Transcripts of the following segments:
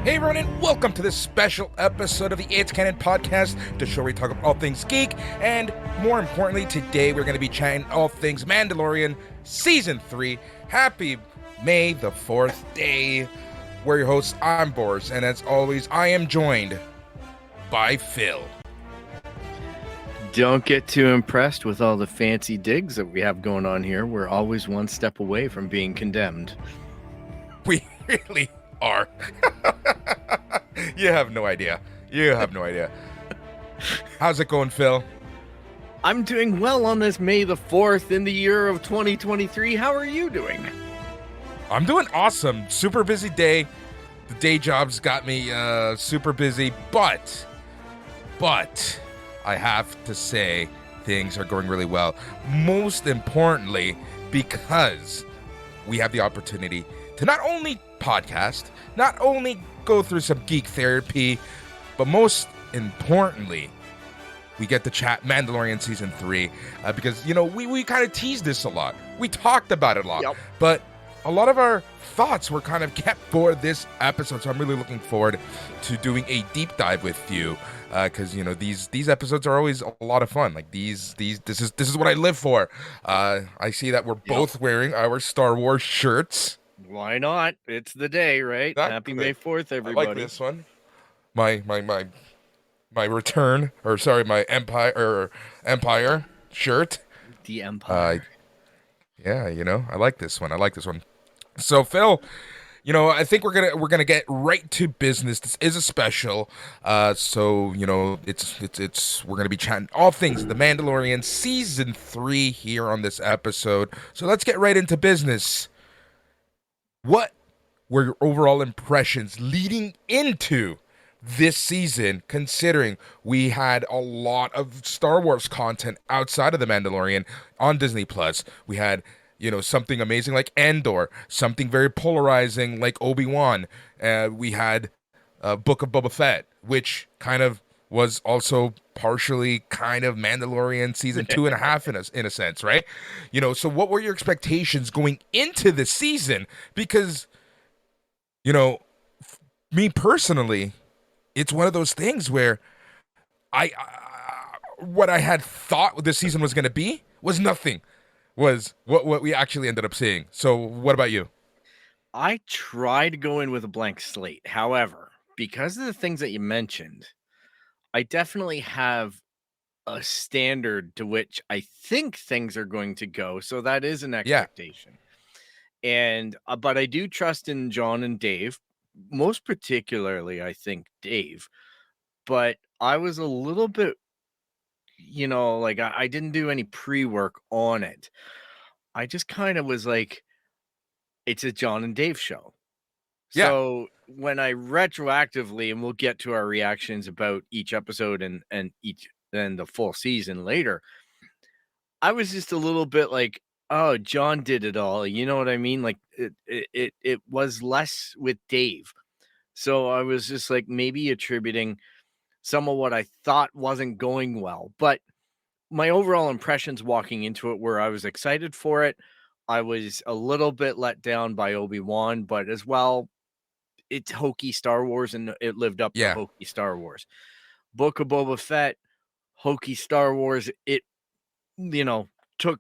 Hey everyone, and welcome to this special episode of the It's Canon podcast, the show where we talk about all things geek, and more importantly, today we're going to be chatting all things Mandalorian Season 3. Happy May the 4th day. We're your hosts, I'm Boris, and as always, I am joined by Phil. Don't get too impressed with all the fancy digs that we have going on here. We're always one step away from being condemned. We really are. You have no idea. How's it going, Phil? I'm doing well on this May the 4th in the year of 2023. How are you doing? I'm doing awesome. Super busy day. The day job's got me super busy, but I have to say things are going really well. Most importantly, because we have the opportunity to not only podcast, not only go through some geek therapy, but most importantly, we get to chat Mandalorian Season 3, because, you know, we kind of teased this a lot. We talked about it a lot, but a lot of our thoughts were kind of kept for this episode, so I'm really looking forward to doing a deep dive with you, because, you know, these episodes are always a lot of fun. Like, this is what I live for. I see that we're both wearing our Star Wars shirts. Why not? It's the day, right? Exactly. Happy May 4th, everybody. I like this one. My return, or sorry, my Empire shirt. The Empire. Yeah, you know, I like this one. So, Phil, you know, I think we're gonna get right to business. This is a special, so you know, we're gonna be chatting all things The Mandalorian Season 3 here on this episode. So let's get right into business. What were your overall impressions leading into this season, considering we had a lot of Star Wars content outside of The Mandalorian on Disney Plus? We had, you know, something amazing like Andor, something very polarizing like Obi-Wan. We had Book of Boba Fett, which kind of was also partially kind of Mandalorian season 2.5 in a sense, right? You know, so what were your expectations going into the season? Because, you know, me personally, it's one of those things where what I had thought this season was going to be was nothing. Was what we actually ended up seeing. So what about you? I tried to go in with a blank slate. However, because of the things that you mentioned, I definitely have a standard to which I think things are going to go. So that is an expectation. And but I do trust in John and Dave, most particularly, I think Dave. But I was a little bit, you know, like I didn't do any pre-work on it. I just kind of was like, it's a John and Dave show. Yeah. So when I retroactively, and we'll get to our reactions about each episode and the full season later, I was just a little bit like, oh, John did it all. You know what I mean? Like it was less with Dave. So I was just like maybe attributing some of what I thought wasn't going well. But my overall impressions walking into it were I was excited for it. I was a little bit let down by Obi-Wan, but as well, it's hokey Star Wars, and it lived up to hokey Star Wars. Book of Boba Fett, hokey Star Wars. It, you know, took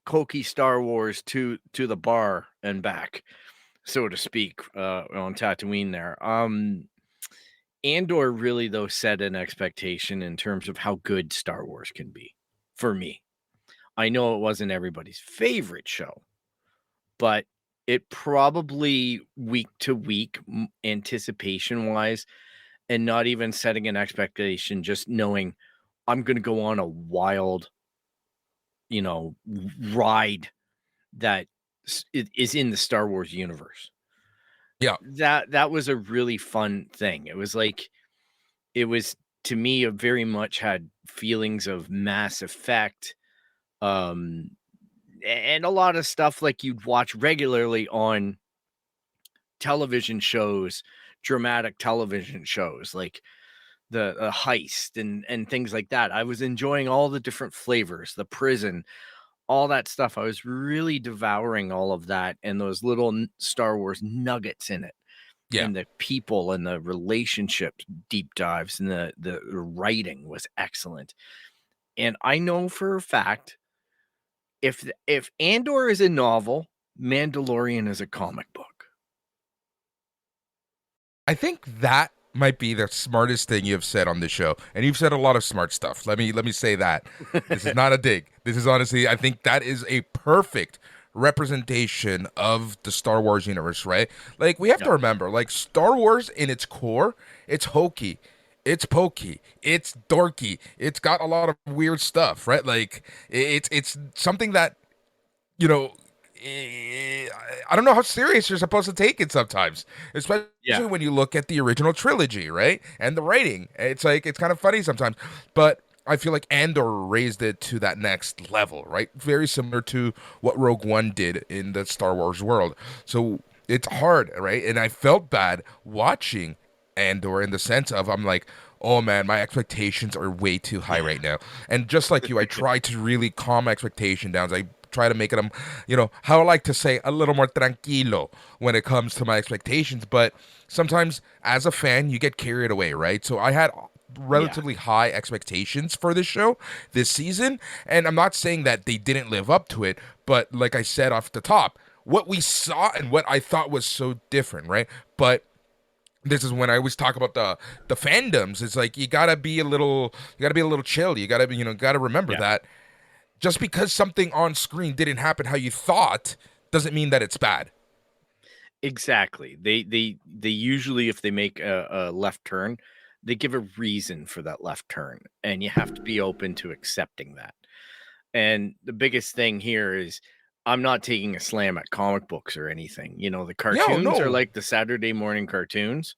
hokey Star Wars to the bar and back, so to speak, on Tatooine there. Andor really, though, set an expectation in terms of how good Star Wars can be for me. I know it wasn't everybody's favorite show, but it probably week to week anticipation wise, and not even setting an expectation, just knowing I'm going to go on a wild, you know, ride that is in the Star Wars universe. Yeah. That was a really fun thing. It was to me, it very much had feelings of Mass Effect, and a lot of stuff like you'd watch regularly on television shows, dramatic television shows, like the heist and things like that. I was enjoying all the different flavors, the prison, all that stuff. I was really devouring all of that and those little Star Wars nuggets in it. Yeah. and the people and the relationships deep dives and the writing was excellent. And I know for a fact if Andor is a novel, Mandalorian is a comic book. I think that might be the smartest thing you've said on the show, and you've said a lot of smart stuff. Let me say that. This is not a dig. This is honestly, I think that is a perfect representation of the Star Wars universe, right? Like we have to Yeah. remember, like Star Wars in its core, it's hokey, it's pokey, it's dorky, it's got a lot of weird stuff, right? Like it's something that you know, I don't know how serious you're supposed to take it sometimes, especially Yeah. when you look at the original trilogy, right? And the writing. It's like, it's kind of funny sometimes, but I feel like Andor raised it to that next level, right? Very similar to what Rogue One did in the Star Wars world. So it's hard, right? And I felt bad watching Andor in the sense of I'm like, oh man, my expectations are way too high right now. And just like you, I try to really calm my expectation down. I try to make them, how I like to say, a little more tranquilo when it comes to my expectations. But sometimes as a fan, you get carried away, right? So I had Yeah. relatively high expectations for this show this season. And I'm not saying that they didn't live up to it, but like I said off the top, what we saw and what I thought was so different, right? But this is when I always talk about the fandoms. It's like you gotta be a little chill. You gotta be, gotta remember Yeah. that just because something on screen didn't happen how you thought doesn't mean that it's bad. Exactly. They usually, if they make a left turn, they give a reason for that left turn, and you have to be open to accepting that. And the biggest thing here is I'm not taking a slam at comic books or anything. You know, the No, cartoons are no, like the Saturday morning cartoons.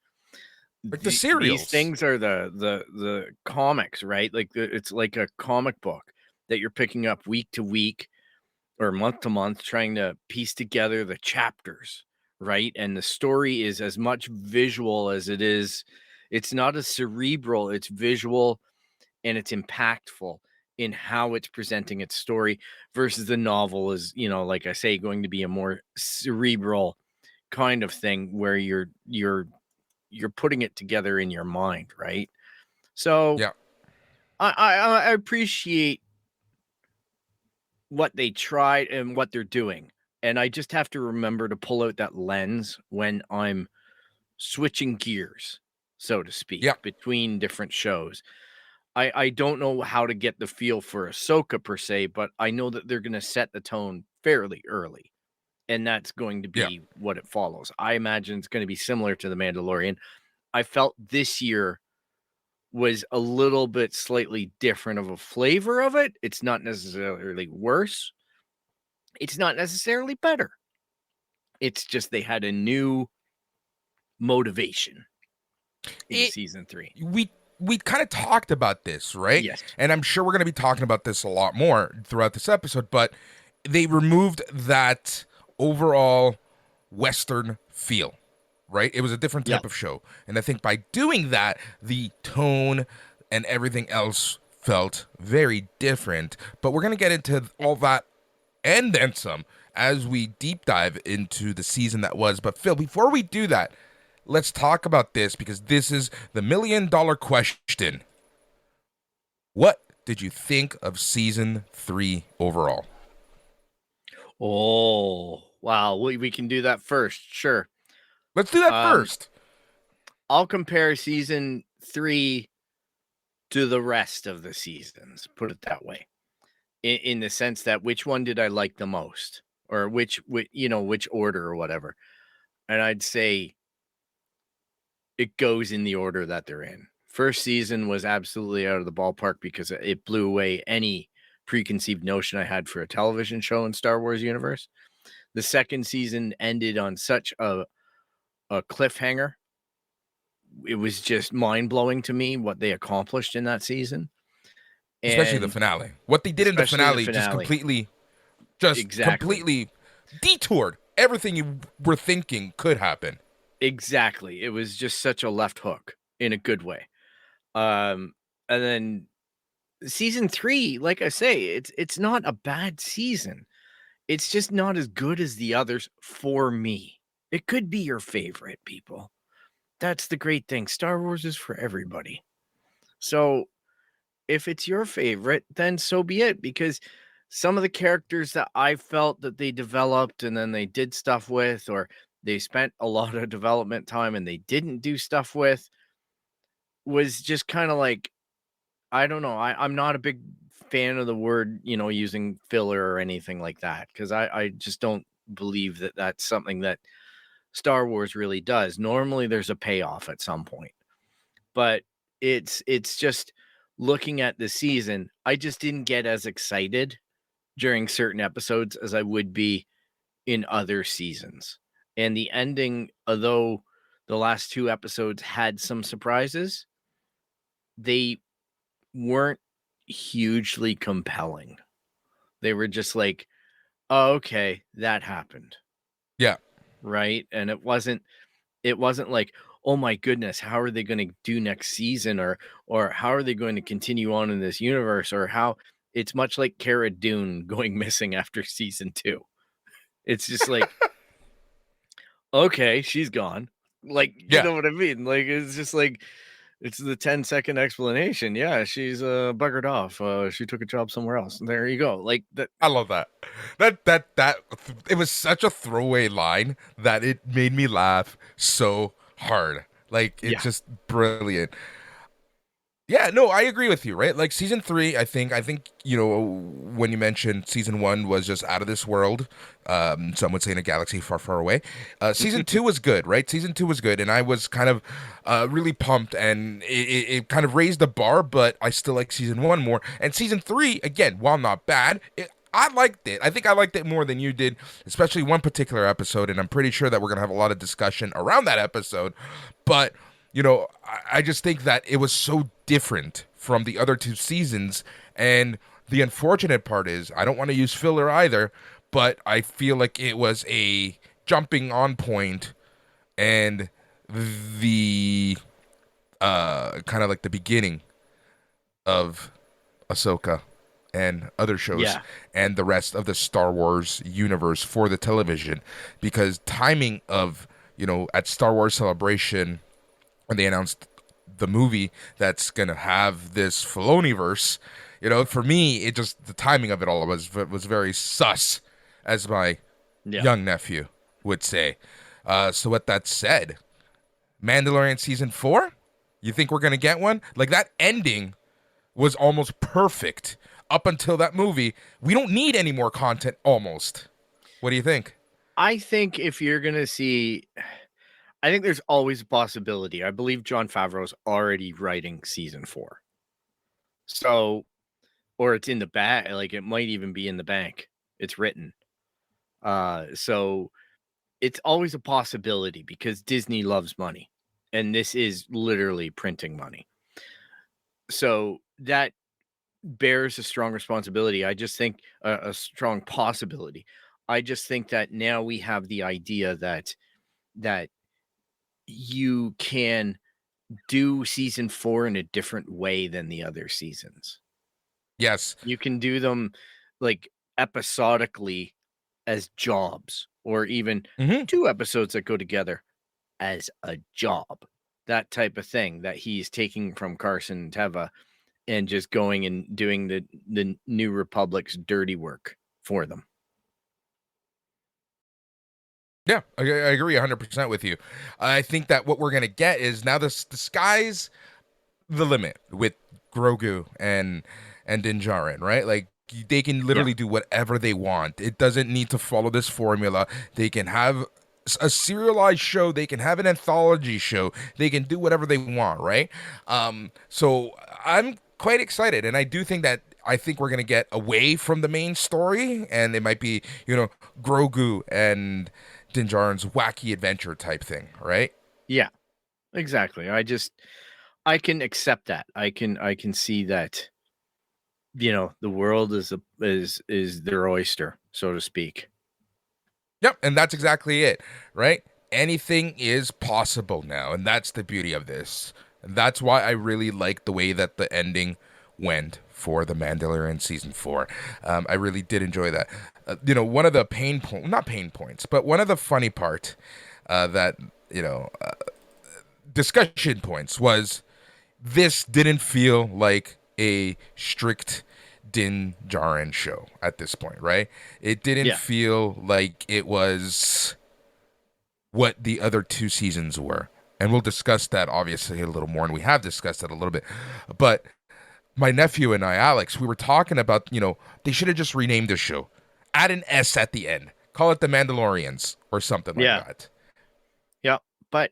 like the These serials. things are the comics, right? Like it's like a comic book that you're picking up week to week or month to month, trying to piece together the chapters, right? And the story is as much visual as it is. It's not as cerebral, it's visual and it's impactful in how it's presenting its story versus the novel is, like I say, going to be a more cerebral kind of thing where you're putting it together in your mind, right? So Yeah, I appreciate what they tried and what they're doing. And I just have to remember to pull out that lens when I'm switching gears, so to yeah, speak, between different shows. I don't know how to get the feel for Ahsoka per se, but I know that they're going to set the tone fairly early, and that's going to yeah. be what it follows. I imagine it's going to be similar to The Mandalorian. I felt this year was a little bit slightly different of a flavor of it. It's not necessarily worse. It's not necessarily better. It's just they had a new motivation in It season 3. we kind of talked about this, right? Yes. And I'm sure we're going to be talking about this a lot more throughout this episode, but they removed that overall western feel, right? It was a different Yeah. type of show. And I think by doing that, the tone and everything else felt very different. But we're going to get into all that and then some as we deep dive into the season that was. But Phil, before we do that, let's talk about this because this is the $1 million question. What did you think of season 3 overall? Oh, wow. We can do that first. Sure. Let's do that Um, first. I'll compare season 3 to the rest of the seasons, put it that way. In the sense that which one did I like the most or which order or whatever. And I'd say it goes in the order that they're in. First season was absolutely out of the ballpark because it blew away any preconceived notion I had for a television show in Star Wars universe. The second season ended on such a cliffhanger. It was just mind-blowing to me what they accomplished in that season, Especially the and finale. What they did in the especially the finale just finale. completely just Exactly. completely detoured everything you were thinking could happen. Exactly. It was just such a left hook in a good way. Um, and then season 3, like I say, it's not a bad season. It's just not as good as the others for me. It could be your favorite, people. that's the great thing. Star Wars is for everybody. So if it's your favorite, then so be it. Because some of the characters that I felt that they developed and then they did stuff with, or they spent a lot of development time and they didn't do stuff with, was just kind of like, I don't know. I'm not a big fan of the word, using filler or anything like that, because I just don't believe that that's something that Star Wars really does. Normally, there's a payoff at some point, but it's just looking at the season. I just didn't get as excited during certain episodes as I would be in other seasons. And the ending, although the last two episodes had some surprises, they weren't hugely compelling. They were just like, oh, okay, that happened. Yeah. Right. And it wasn't like, oh my goodness, how are they going to do next season, or how are they going to continue on in this universe, or how it's much like Cara Dune going missing after season 2. It's just like, okay, she's gone. Like, you Yeah. know what I mean? Like, it's just like, it's the 10-second explanation. Yeah, she's buggered off. She took a job somewhere else. There you go. Like that. I love that. That it was such a throwaway line that it made me laugh so hard. Like it's Yeah. just brilliant. Yeah, no, I agree with you, right? Like season 3, I think, when you mentioned season 1 was just out of this world, some would say in a galaxy far, far away. Season 2 was good, right? Season 2 was good, and I was kind of really pumped, and it kind of raised the bar, but I still like season 1 more. And season 3, again, while not bad, I liked it. I think I liked it more than you did, especially one particular episode, and I'm pretty sure that we're gonna have a lot of discussion around that episode. But I just think that it was so different from the other two seasons. And the unfortunate part is, I don't want to use filler either, but I feel like it was a jumping on point and the kind of like the beginning of Ahsoka and other shows Yeah. and the rest of the Star Wars universe for the television, because timing of, at Star Wars Celebration when they announced the movie that's gonna have this Filoniverse, for me, it just the timing of it all was very sus, as my Yeah. young nephew would say. So with that said, Mandalorian season 4, you think we're gonna get one? Like that ending was almost perfect up until that movie. We don't need any more content almost. What do you think? I think if you're gonna see, I think there's always a possibility. I believe Jon Favreau's already writing season 4. So, or it's in the bag, like it might even be in the bank. It's written. So it's always a possibility because Disney loves money. And this is literally printing money. So that bears a strong responsibility. I just think a strong possibility. I just think that now we have the idea that you can do season 4 in a different way than the other seasons. Yes. You can do them like episodically as jobs, or even Hmm. 2 episodes that go together as a job. That type of thing that he's taking from Carson Teva and just going and doing the New Republic's dirty work for them. Yeah, I agree 100% with you. I think that what we're gonna get is now the sky's the limit with Grogu and Din Djarin, right? Like they can Yeah. literally do whatever they want. It doesn't need to follow this formula. They can have a serialized show. They can have an anthology show. They can do whatever they want, right? So I'm quite excited, and I think we're gonna get away from the main story, and it might be Grogu and Din Djarin's wacky adventure type thing, right? Yeah, exactly. I can accept that. I can see that, the world is their oyster, so to speak. Yep, and that's exactly it, right? Anything is possible now, and that's the beauty of this. And that's why I really like the way that the ending went for the Mandalorian season 4. I really did enjoy that. One of the not pain points, but one of the funny part that you know discussion points was this didn't feel like a strict Din Djarin show at this point, right? It didn't Yeah. feel like it was what the other two seasons were. And we'll discuss that obviously a little more, and we have discussed that a little bit. But my nephew and I, Alex, we were talking about, they should have just renamed the show. Add an S at the end. Call it the Mandalorians or something like Yeah. that. Yeah. But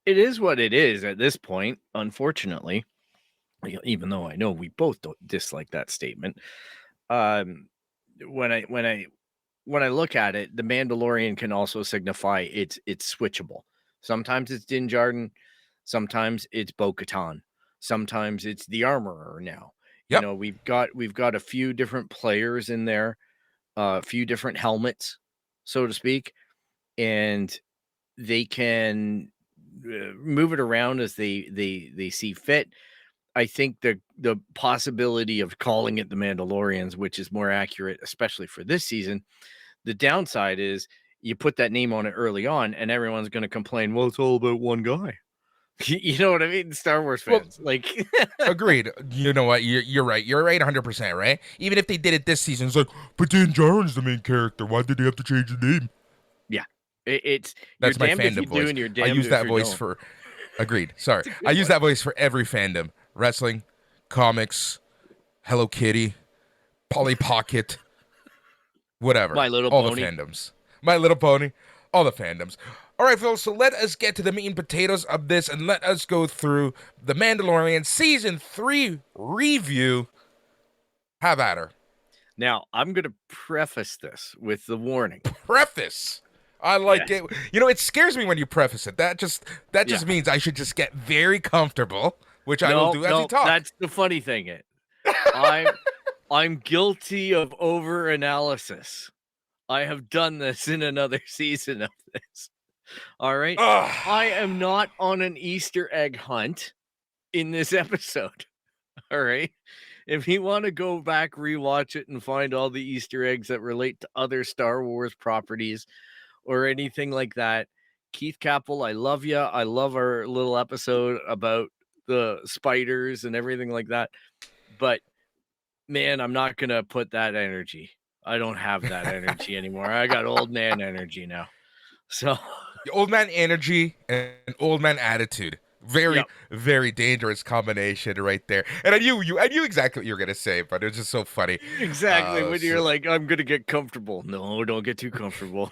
it is what it is at this point, unfortunately. Even though I know we both don't dislike that statement. Um, when I look at it, the Mandalorian can also signify it's switchable. Sometimes it's Din Djarin, sometimes it's Bo-Katan, sometimes it's the Armorer. Now, Yep. we've got a few different players in there, a few different helmets, so to speak, and they can move it around as they see fit. I think the possibility of calling it the Mandalorians, which is more accurate, especially for this season. The downside is you put that name on it early on, and everyone's going to complain. Well, it's all about one guy. You know what I mean? Star Wars Well, fans, like, agreed. You know what? You're right. You're right 100%, right? Even if they did it this season, it's like, but Din Djarin's the main character. Why did they have to change the name? yeah, it's you're That's my damned if you fandom do, voice. and you're I damned use if that you voice don't. for. Agreed. Sorry. It's a I good use one. that voice for every fandom: wrestling, comics, Hello Kitty, Polly Pocket, whatever. My Little All the Pony. fandoms. My Little Pony. All the fandoms. All right, Phil. So let us get to the meat and potatoes of this, and let us go through the Mandalorian season 3 review. Have at her. Now, I'm going to preface this with the warning. Preface. I like Yes. it. It scares me when you preface it. That just Yeah. means I should just get very comfortable, which I will do as we talk. That's the funny thing. I'm guilty of over analysis. I have done this in another season of this. All right. Ugh. I am not on an Easter egg hunt in this episode. All right. If you want to go back, rewatch it, and find all the Easter eggs that relate to other Star Wars properties or anything like that, Keith Capel, I love you. I love our little episode about the spiders and everything like that. But man, I'm not going to put that energy. I don't have that energy anymore. I got old man energy now. So, The old man energy and old man attitude. Very, yep, very dangerous combination right there. And I knew exactly what you were gonna say, but it was just so funny. exactly. When you're So like, I'm going to get comfortable. No, don't get too comfortable.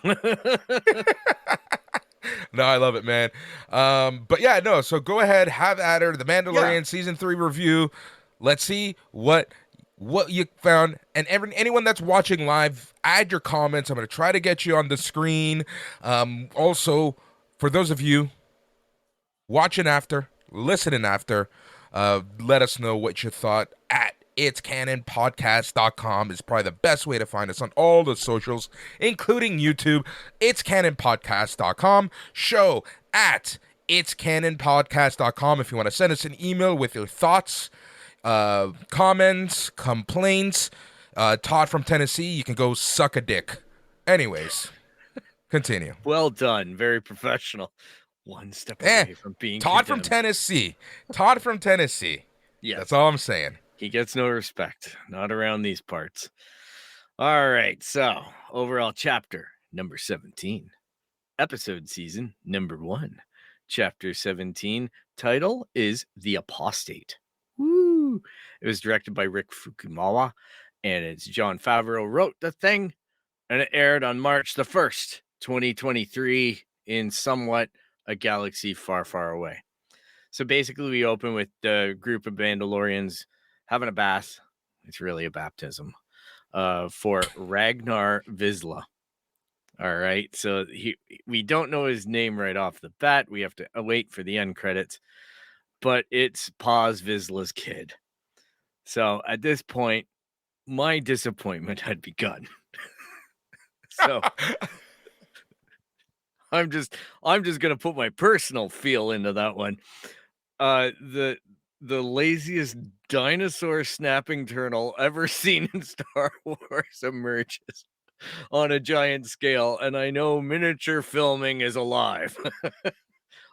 no, I love it, man. But yeah, no. So go ahead, have at her. The Yeah. Mandalorian season 3 review. Let's see what you found, and anyone that's watching live, add your comments. I'm gonna try to get you on the screen. Also, for those of you watching after, listening after, let us know what you thought at itscanonpodcast.com is probably the best way to find us on all the socials, including YouTube. Itscanonpodcast.com. Show at itscanonpodcast.com if you want to send us an email with your thoughts, comments, complaints. Todd from Tennessee, you can go suck a dick. Anyways, continue. Well done. Very professional. One step Eh, away from being Todd from condemned. Tennessee. Todd from Tennessee. Yes. That's all I'm saying. He gets no respect. Not around these parts. All right. So, overall chapter number 17. Episode season number 1. Chapter 17. Title is The Apostate. Woo! It was directed by Rick Fukumawa, and it's Jon Favreau wrote the thing, and it aired on March the 1st, 2023, in somewhat a galaxy far, far away. So basically, we open with the group of Mandalorians having a bath. It's really a baptism for Ragnar Vizsla. All right. So we don't know his name right off the bat. We have to wait for the end credits, but it's Paz Vizsla's kid. So at this point, my disappointment had begun. So I'm just gonna put my personal feel into that one. The laziest dinosaur snapping turtle ever seen in Star Wars emerges on a giant scale, and I know miniature filming is alive.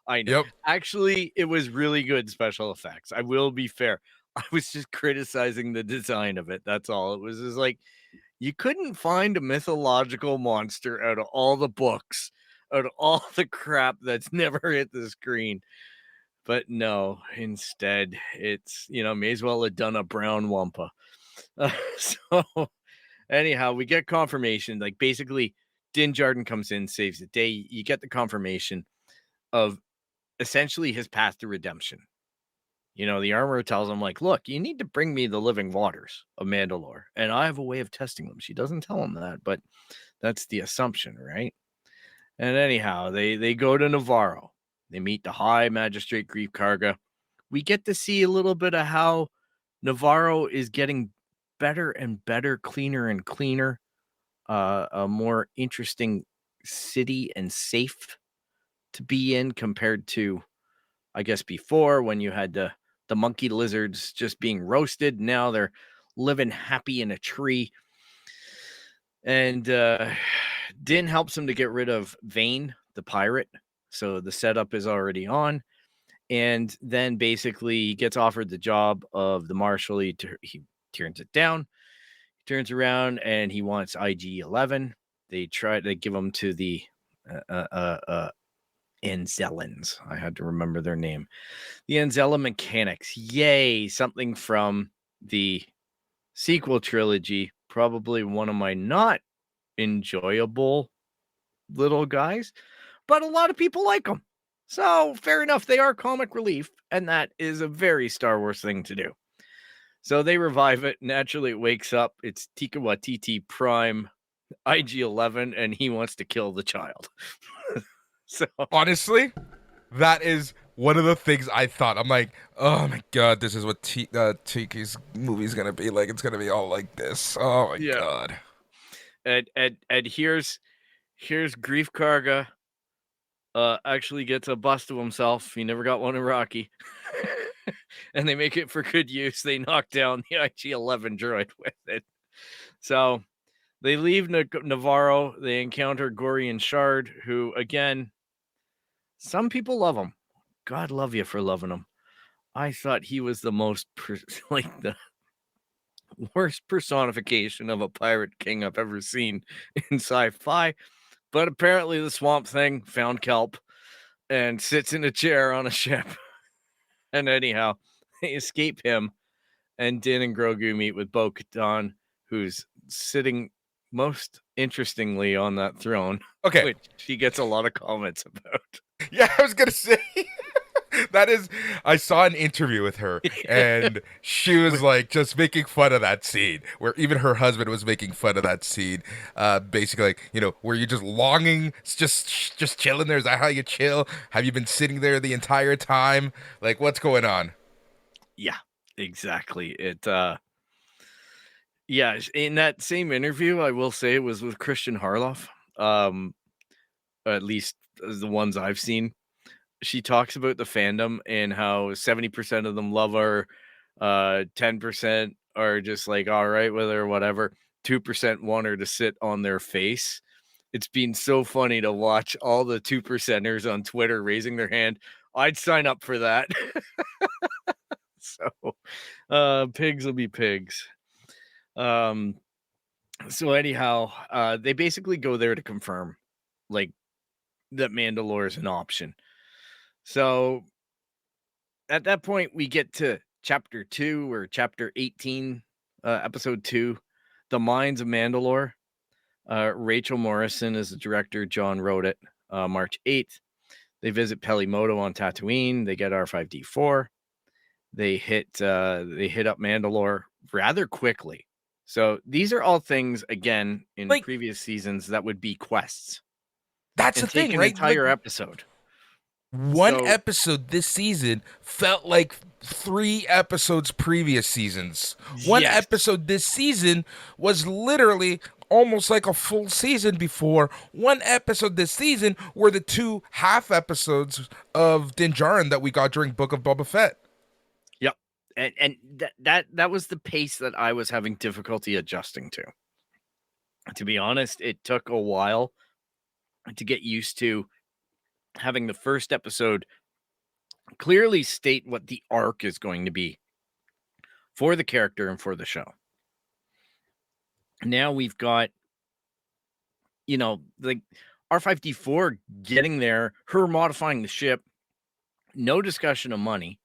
I know. Yep. Actually, it was really good special effects. I will be fair. I was just criticizing the design of it. That's all. It was just like you couldn't find a mythological monster out of all the books, out of all the crap that's never hit the screen. But no, instead, it's, may as well have done a brown wampa. So, anyhow, we get confirmation. Like, basically, Din Djarin comes in, saves the day. You get the confirmation of essentially his path to redemption. The armorer tells him, like, look, you need to bring me the living waters of Mandalore, and I have a way of testing them. She doesn't tell him that, but that's the assumption, right? And anyhow, they go to Navarro. They meet the High Magistrate Grief Karga. We get to see a little bit of how Navarro is getting better and better, cleaner and cleaner, a more interesting city and safe to be in compared to, I guess, before when you had the monkey lizards just being roasted. Now they're living happy in a tree. And Din helps him to get rid of Vane, the pirate. So the setup is already on. And then basically he gets offered the job of the marshal. He turns it down. He turns around and he wants IG-11. They give him to the Anzellans. I had to remember their name. The Anzella mechanics. Yay, something from the sequel trilogy. Probably one of my not enjoyable little guys, but a lot of people like them. So fair enough. They are comic relief, and that is a very Star Wars thing to do. So they revive it. Naturally, it wakes up. It's Tika Waititi Prime IG-11, and he wants to kill the child. So Honestly, that is one of the things I thought. I'm like, oh my god, this is what Tiki's movie's gonna be like. It's gonna be all like this. Oh my yeah, god. and here's Grief Karga. Actually gets a bust to himself. He never got one in Rocky. And they make it for good use. They knock down the IG-11 droid with it. So they leave Navarro. They encounter Gorian Shard, who, again, some people love him. God love you for loving him. I thought he was the most, like, the worst personification of a pirate king I've ever seen in sci-fi. But apparently the Swamp Thing found kelp and sits in a chair on a ship. And anyhow, they escape him, and Din and Grogu meet with Bo-Katan, who's sitting most interestingly on that throne, Okay. which he gets a lot of comments about. Yeah, I was gonna say that is. I saw an interview with her, and she was like just making fun of that scene, where even her husband was making fun of that scene. Basically, like, were you just longing, just chilling there? Is that how you chill? Have you been sitting there the entire time? Like, what's going on? Yeah, exactly. Yeah, in that same interview, I will say it was with Christian Harloff. At least the ones I've seen. She talks about the fandom and how 70% of them love her, 10% are just like all right with her, whatever. 2% want her to sit on their face. It's been so funny to watch all the 2%ers on Twitter raising their hand. I'd sign up for that. So pigs will be pigs. So anyhow, they basically go there to confirm, like, that Mandalore is an option. So at that point, we get to chapter 2 or chapter 18, episode 2, The Mines of Mandalore. Rachel Morrison is the director. John wrote it. March 8th. They visit Pelimoto on Tatooine. They get R5D4. They hit up Mandalore rather quickly. So these are all things, again, in Like, previous seasons that would be quests that's the and take thing, an right? Like, entire episode. one So episode this season felt like 3 episodes previous seasons. One yes, episode this season was literally almost like a full season before. One episode this season were the 2 half episodes of Din Djarin that we got during Book of Boba Fett. yep, and that was the pace that I was having difficulty adjusting to. To be honest, it took a while to get used to having the first episode clearly state what the arc is going to be for the character and for the show. Now we've got, like R5D4 getting there, her modifying the ship, no discussion of money.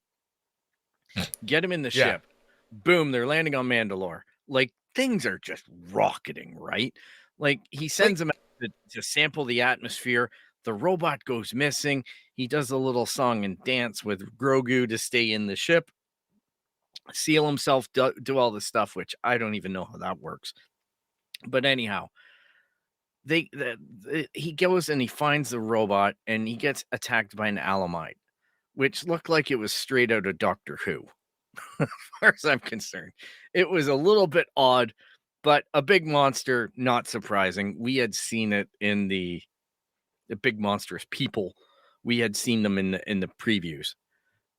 Get him in the Yeah. ship. Boom, they're landing on Mandalore. Like, things are just rocketing, right? Like, he sends Like, them out to sample the atmosphere. The robot goes missing. He does a little song and dance with Grogu to stay in the ship, seal himself, do all this stuff, which I don't even know how that works. But anyhow, he goes and he finds the robot and he gets attacked by an Alamite, which looked like it was straight out of Doctor Who. As far as I'm concerned, it was a little bit odd, but a big monster, not surprising. We had seen it in the big monstrous people. We had seen them in the previews,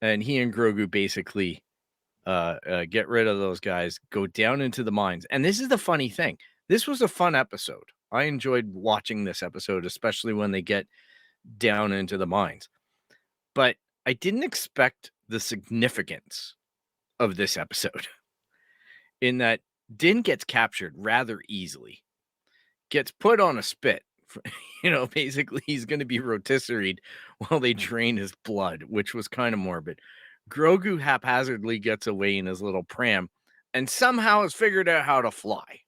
and he and Grogu basically get rid of those guys, go down into the mines. And this is the funny thing. This was a fun episode. I enjoyed watching this episode, especially when they get down into the mines. But I didn't expect the significance of this episode in that Din gets captured rather easily, gets put on a spit. Basically he's going to be rotisseried while they drain his blood, which was kind of morbid. Grogu haphazardly gets away in his little pram and somehow has figured out how to fly,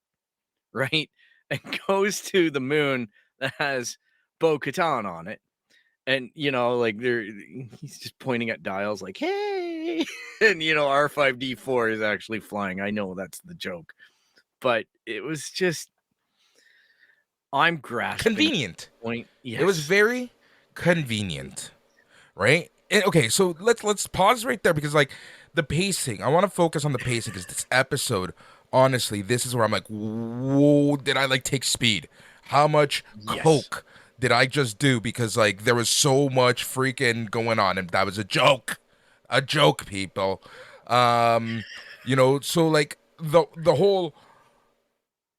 right? And goes to the moon that has Bo-Katan on it. And, he's just pointing at dials like, hey, and, R5D4 is actually flying. I know that's the joke, but it was just, I'm grasping convenient. the point. Yes. It was very convenient, right? And, okay, so let's pause right there because like the pacing. I want to focus on the pacing because this episode, honestly, this is where I'm like, whoa, did I like take speed? How much Yes. coke did I just do? Because like there was so much freaking going on, and that was a joke, people. So like the whole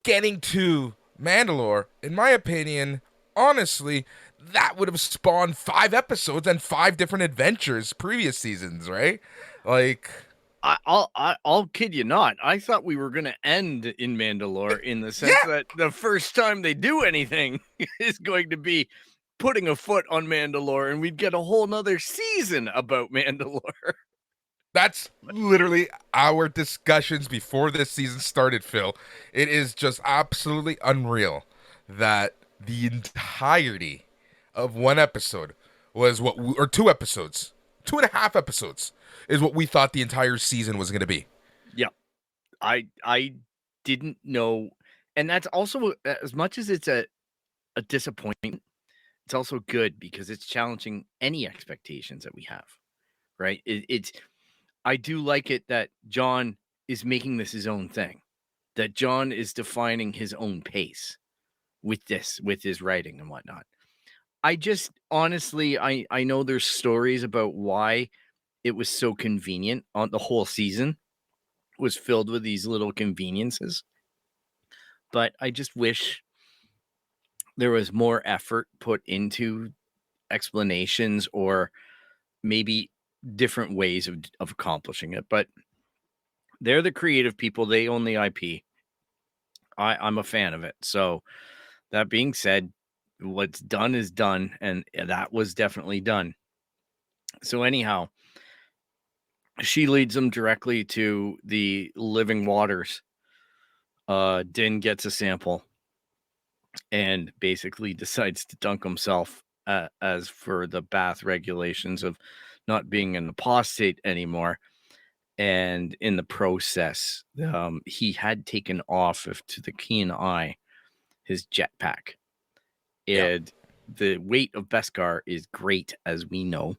getting to Mandalore, in my opinion, honestly, that would have spawned 5 episodes and 5 different adventures previous seasons, right? Like, I'll kid you not. I thought we were going to end in Mandalore in the sense yeah, that the first time they do anything is going to be putting a foot on Mandalore, and we'd get a whole nother season about Mandalore. that's literally our discussions before this season started, Phil. It is just absolutely unreal that the entirety of one episode was or 2 episodes, 2.5 episodes is what we thought the entire season was going to be. Yeah. I didn't know, and that's also, as much as it's a disappointment, it's also good because it's challenging any expectations that we have, right? It's I do like it that John is making this his own thing, that John is defining his own pace with his writing and whatnot. I just honestly, I know there's stories about why it was so convenient. On the whole season was filled with these little conveniences, but I just wish there was more effort put into explanations or maybe different ways of accomplishing it. But they're the creative people, they own the IP. I'm a fan of it. So that being said, what's done is done, and that was definitely done. So anyhow, she leads them directly to the living waters. Din gets a sample and basically decides to dunk himself, as for the bath regulations of not being an apostate anymore. And in the process, he had taken off to the keen eye his jetpack. Yeah. And the weight of Beskar is great, as we know,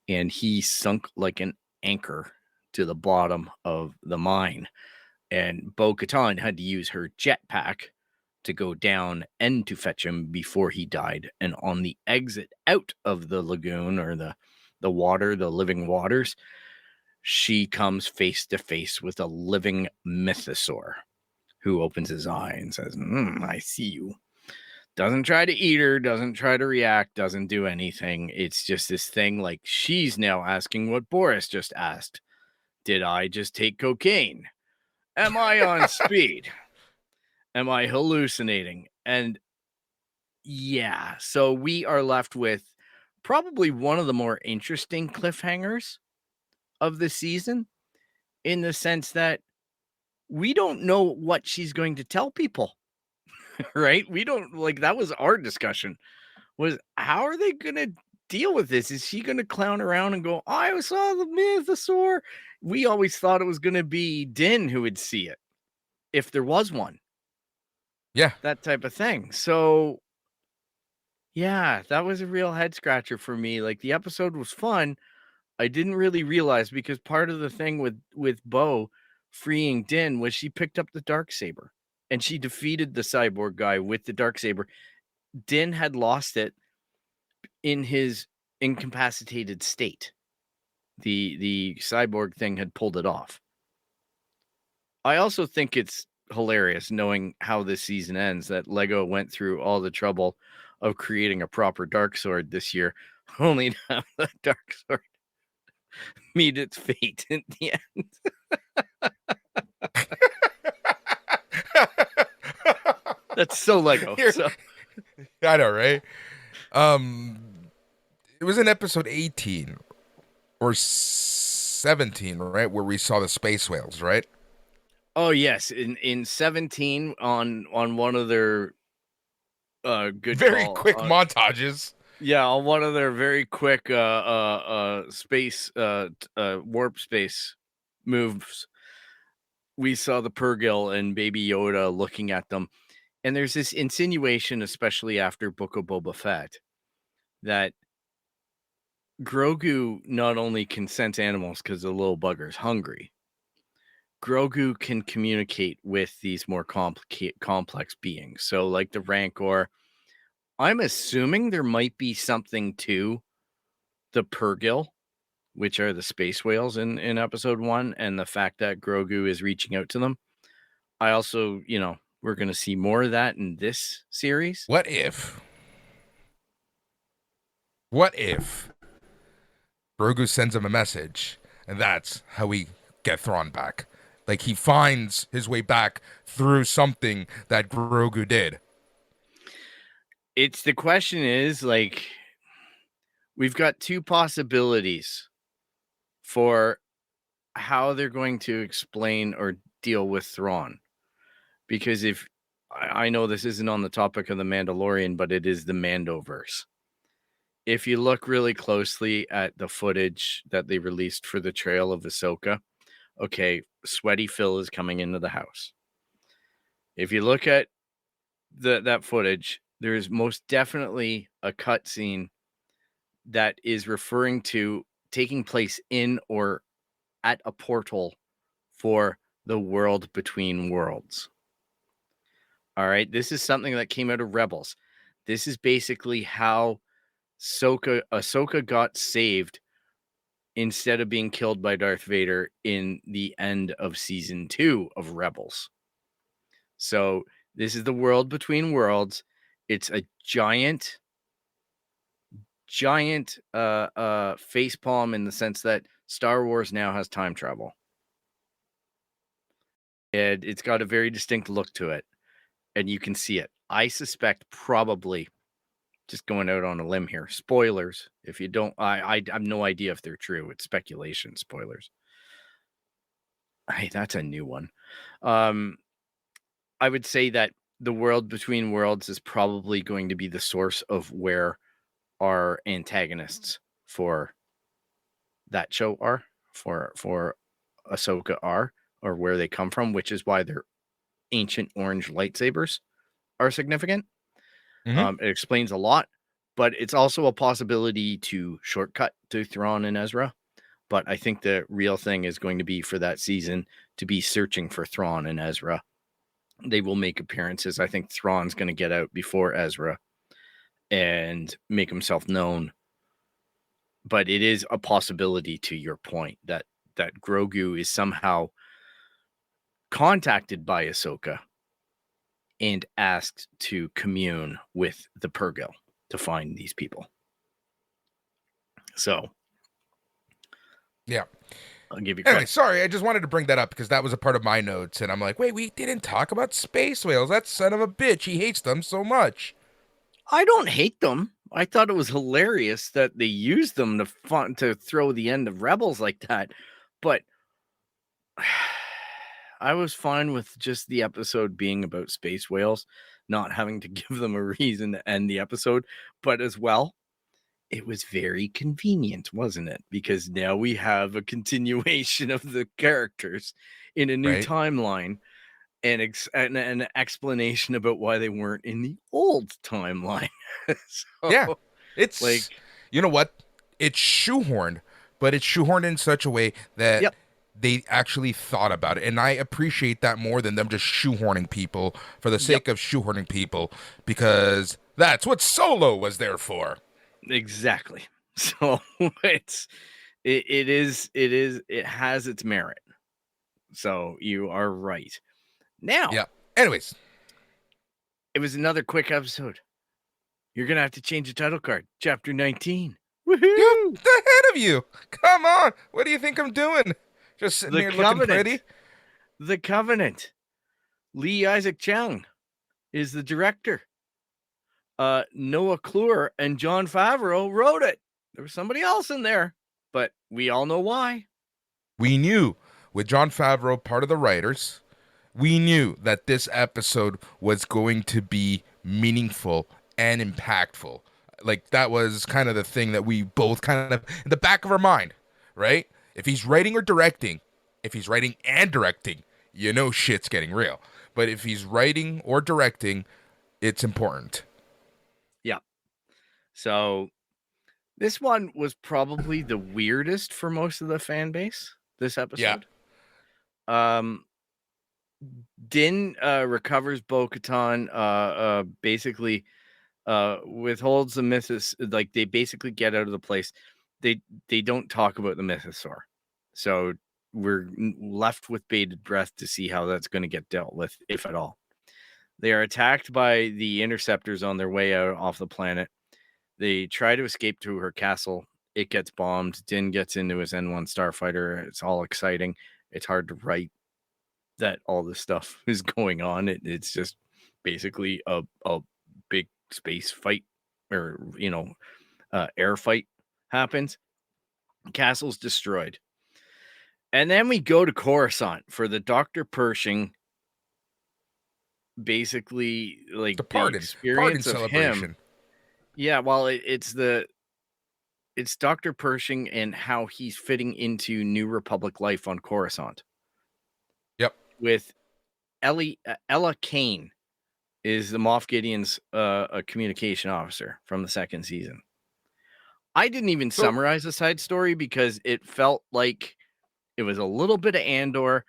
and he sunk like an anchor to the bottom of the mine. And Bo-Katan had to use her jetpack to go down and to fetch him before he died. And on the exit out of the lagoon, or the water, the living waters, she comes face to face with a living mythosaur who opens his eye and says, I see you. Doesn't try to eat her, doesn't try to react, doesn't do anything. It's just this thing like she's now asking what Boris just asked. Did I just take cocaine? Am I on speed? Am I hallucinating? And yeah, so we are left with probably one of the more interesting cliffhangers of the season, in the sense that we don't know what she's going to tell people, right? We don't, like, that was our discussion, was how are they going to deal with this? Is she going to clown around and go, I saw the mythosaur? We always thought it was going to be Din who would see it, if there was one, Yeah. that type of thing. So yeah, that was a real head scratcher for me. Like, the episode was fun. I didn't really realize, because part of the thing with Bo freeing Din was she picked up the dark saber and she defeated the cyborg guy with the dark saber. Din had lost it in his incapacitated state. The cyborg thing had pulled it off. I also think it's hilarious, knowing how this season ends, that Lego went through all the trouble of creating a proper dark sword this year, only to have the dark sword meet its fate in the end. That's so Lego. So I know, right? It was in episode 18 or 17, right, where we saw the space whales, right? oh yes, in 17, on one of their good Very call quick montages. yeah, on one of their very quick space warp space moves, we saw the Purrgil and Baby Yoda looking at them. And there's this insinuation, especially after Book of Boba Fett, that Grogu not only can sense animals because the little bugger's hungry, Grogu can communicate with these more complex beings. So, like the Rancor, I'm assuming there might be something to the Purrgil, which are the space whales in episode 1, and the fact that Grogu is reaching out to them. I also, we're going to see more of that in this series. What if? What if Grogu sends him a message, and that's how we get Thrawn back? Like, he finds his way back through something that Grogu did. It's the question is, like, we've got two possibilities for how they're going to explain or deal with Thrawn. Because if I know this isn't on the topic of the Mandalorian, but it is the Mandoverse. If you look really closely at the footage that they released for the Trail of Ahsoka, okay, Sweaty Phil is coming into the house. If you look at that footage, there's most definitely a cutscene that is referring to taking place in or at a portal for the world between worlds. All right, this is something that came out of Rebels. This is basically how Ahsoka got saved instead of being killed by Darth Vader in the end of season 2 of Rebels. So this is the world between worlds. It's a giant facepalm, in the sense that Star Wars now has time travel. And it's got a very distinct look to it, and you can see it. I suspect, probably, just going out on a limb here, spoilers. If you don't, I have no idea if they're true. It's speculation. Spoilers. Hey, that's a new one. I would say that the world between worlds is probably going to be the source of where our antagonists for that show are, for Ahsoka are, or where they come from, which is why their ancient orange lightsabers are significant. Mm-hmm. It explains a lot, but it's also a possibility to shortcut to Thrawn and Ezra. But I think the real thing is going to be, for that season, to be searching for Thrawn and Ezra. They will make appearances. I think Thrawn's going to get out before Ezra and make himself known. But it is a possibility, to your point, that Grogu is somehow contacted by Ahsoka and asked to commune with the Purgil to find these people. So, Yeah. I'll give you Anyway, credit. sorry, I just wanted to bring that up because that was a part of my notes, and I'm like, wait, we didn't talk about space whales. That son of a bitch, he hates them so much. I don't hate them. I thought it was hilarious that they used them to throw the end of Rebels like that, but I was fine with just the episode being about space whales, not having to give them a reason to end the episode, but as well, it was very convenient, wasn't it? Because now we have a continuation of the characters in a new Right? timeline and an explanation about why they weren't in the old timeline. Yeah. So, like, It's, you know what? It's shoehorned, but it's shoehorned in such a way that yep, they actually thought about it. And I appreciate that more than them just shoehorning people for the yep, sake of shoehorning people, because that's what Solo was there for. exactly. So it has its merit. So you are right. Now, Yeah. Anyways, it was another quick episode. You're gonna have to change the title card. Chapter 19. Woohoo! you ahead of you. Come on. What do you think I'm doing? Just sitting The here looking Covenant. pretty? The Covenant. Lee Isaac Chung is the director. Noah Clure and John Favreau wrote it. There was somebody else in there, but we all know why. We knew with John Favreau, part of the writers, we knew that this episode was going to be meaningful and impactful. Like, that was kind of the thing that we both kind of in the back of our mind, right? If he's writing or directing, if he's writing and directing, you know shit's getting real. But if he's writing or directing, it's important. Yeah. So this one was probably the weirdest for most of the fan base, this Yeah. episode. Din recovers Bo-Katan, basically withholds the mythos, like they basically get out of the place. They don't talk about the mythosaur. So we're left with bated breath to see how that's going to get dealt with, if at all. They are attacked by the interceptors on their way out off the planet. They try to escape to her castle. It gets bombed. Din gets into his N1 starfighter. It's all exciting. It's hard to write that all this stuff is going on. It's just basically a big space fight, or air fight happens. Castle's destroyed. And then we go to Coruscant for the Dr. Pershing, basically, like The the pardon experience of celebration. him. Yeah, well, it's Dr. Pershing and how he's fitting into New Republic life on Coruscant. Yep. With Ella Kane is the Moff Gideon's a communication officer from the second season. I didn't even So summarize the side story because it felt like it was a little bit of Andor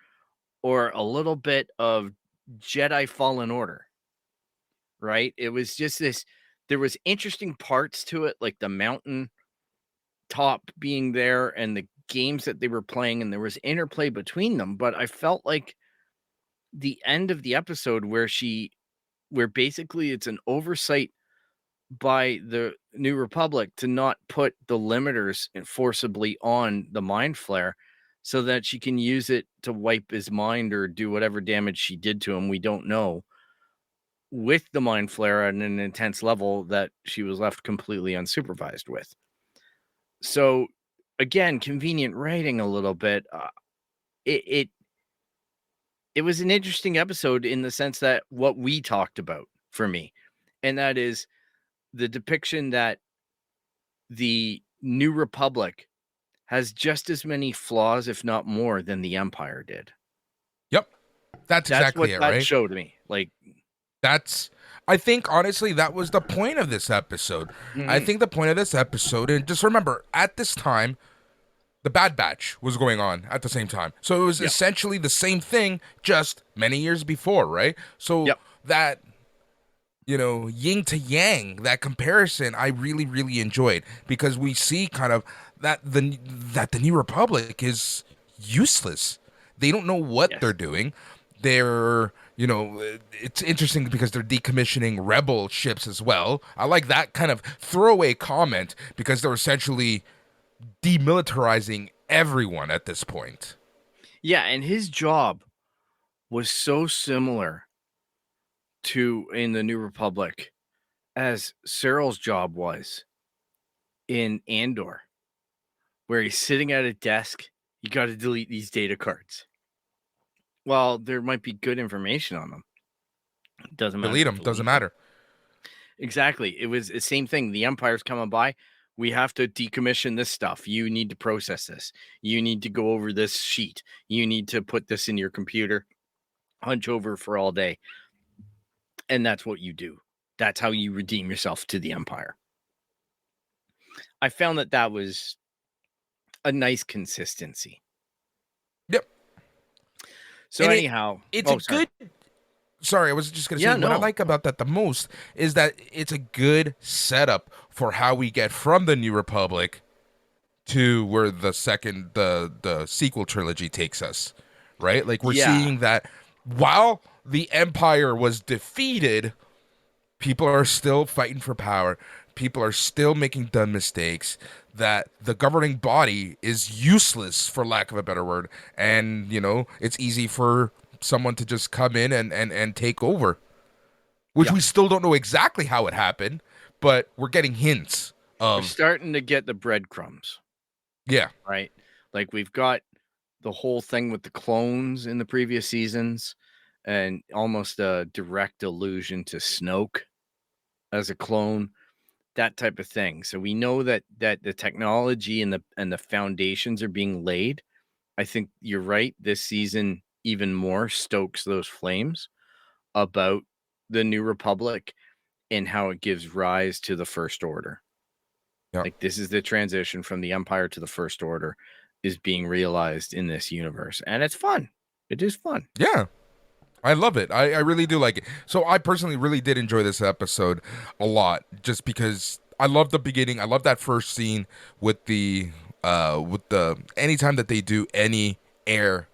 or a little bit of Jedi Fallen Order, right? It was just this, there was interesting parts to it, like the mountain top being there and the games that they were playing, and there was interplay between them. But I felt like the end of the episode where basically it's an oversight by the New Republic to not put the limiters forcibly on the mind flare so that she can use it to wipe his mind or do whatever damage she did to him. We don't know, with the mind flare at an intense level that she was left completely unsupervised with. So again, convenient writing a little bit. It it was an interesting episode in the sense that what we talked about for me, and that is the depiction that the New Republic has just as many flaws, if not more, than the Empire did. yep. That's That's what exactly it, that right? showed me. Like, That's I think honestly that was the point of this episode. I mhm, think the point of this episode, and just remember, at this time, the Bad Batch was going on at the same time. So it was yeah, essentially the same thing, just many years before, right? So yep, that, yin to yang, that comparison, I really, really enjoyed, because we see kind of that the New Republic is useless. They don't know what yes, they're doing. They're, it's interesting because they're decommissioning rebel ships as well. I like that kind of throwaway comment because they're essentially demilitarizing everyone at this point. Yeah, and his job was so similar to in the New Republic as Cyril's job was in Andor, where he's sitting at a desk. You got to delete these data cards. Well, there might be good information on them. It doesn't matter Delete to them, doesn't delete them. matter. Exactly. It was the same thing. The Empire's coming by. We have to decommission this stuff. You need to process this. You need to go over this sheet. You need to put this in your computer, hunch over for all day. And that's what you do. That's how you redeem yourself to the Empire. I found that was a nice consistency. Yep. So And anyhow, it's a good. Sorry, I was just gonna say what I like about that the most is that it's a good setup for how we get from the New Republic to where the sequel trilogy takes us, right? Like we're seeing that while the Empire was defeated, people are still fighting for power. People are still making dumb mistakes. That the governing body is useless, for lack of a better word, and it's easy for someone to just come in and take over, which we still don't know exactly how it happened, but we're getting hints of. We're starting to get the breadcrumbs. Yeah. Right. Like we've got the whole thing with the clones in the previous seasons and almost a direct allusion to Snoke as a clone, that type of thing. So we know that the technology and the foundations are being laid. I think you're right. This season even more stokes those flames about the New Republic and how it gives rise to the First Order. Yeah. Like this is the transition from the Empire to the First Order is being realized in this universe. And it's fun. It is fun. Yeah. I love it. I really do like it. So I personally really did enjoy this episode a lot just because I love the beginning. I love that first scene with the anytime that they do any air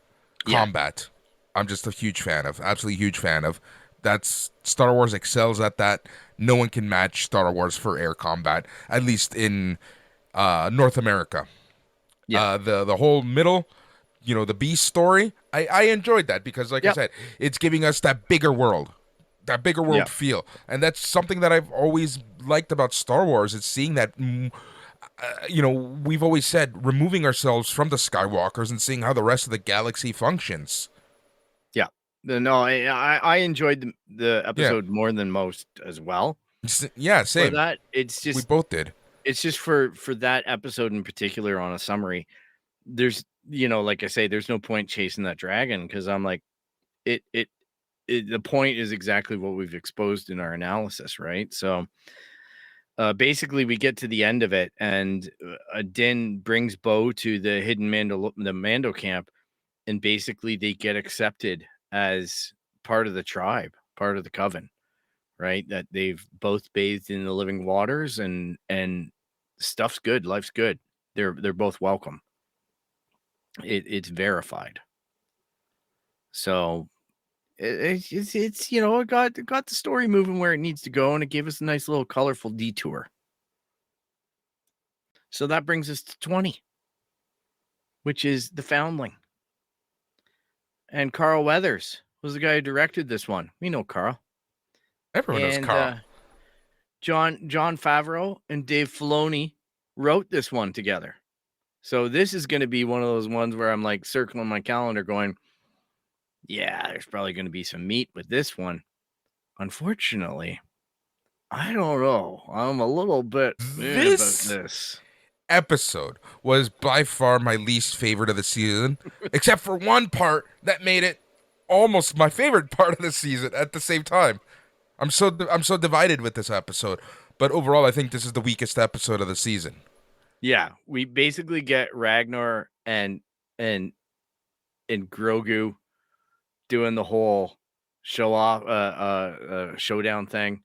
combat. I'm just a huge fan of. Absolutely huge fan of. That's Star Wars excels at that. No one can match Star Wars for air combat, at least in North America. Yeah. The whole middle, the Beast story, I enjoyed that because, like I said, it's giving us that bigger world feel, and that's something that I've always liked about Star Wars. It's seeing that. We've always said removing ourselves from the Skywalkers and seeing how the rest of the galaxy functions. Yeah. No, I enjoyed the episode more than most as well. Yeah, same. For that, it's just we both did. It's just for that episode in particular on a summary. There's, like I say, there's no point chasing that dragon because I'm like, the point is exactly what we've exposed in our analysis, right? So basically we get to the end of it and Din brings Bo to the hidden Mando camp, and basically they get accepted as part of the tribe, part of the coven, right? That they've both bathed in the living waters and stuff's good, life's good. They're both welcome. It's verified. So it's it got the story moving where it needs to go, and it gave us a nice little colorful detour. So that brings us to 20, which is The Foundling. And Carl Weathers was the guy who directed this one. We know Carl. Everyone knows Carl. John Favreau and Dave Filoni wrote this one together. So this is going to be one of those ones where I'm like circling my calendar going, yeah, there's probably going to be some meat with this one. Unfortunately, I don't know. I'm a little bit about this. Episode was by far my least favorite of the season, except for one part that made it almost my favorite part of the season at the same time. I'm so divided with this episode, but overall I think this is the weakest episode of the season. Yeah, we basically get Ragnar and Grogu doing the whole show off showdown thing,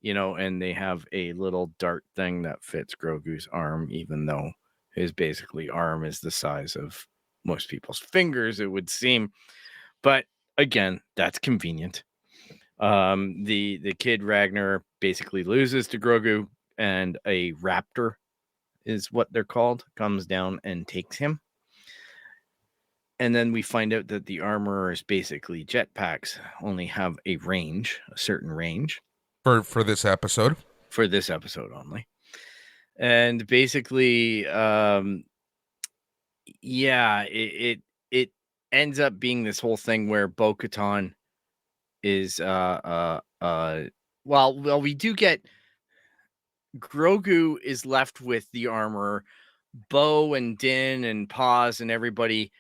and they have a little dart thing that fits Grogu's arm, even though his basically arm is the size of most people's fingers, it would seem. But Again, that's convenient. The kid Ragnar basically loses to Grogu, and a raptor is what they're called, comes down and takes him. And then we find out that the armorers, basically jetpacks, only have a certain range For this episode. for this episode only. And basically, yeah, it ends up being this whole thing where Bo-Katan is well, we do get Grogu is left with the armor. Bo and Din and Paz and everybody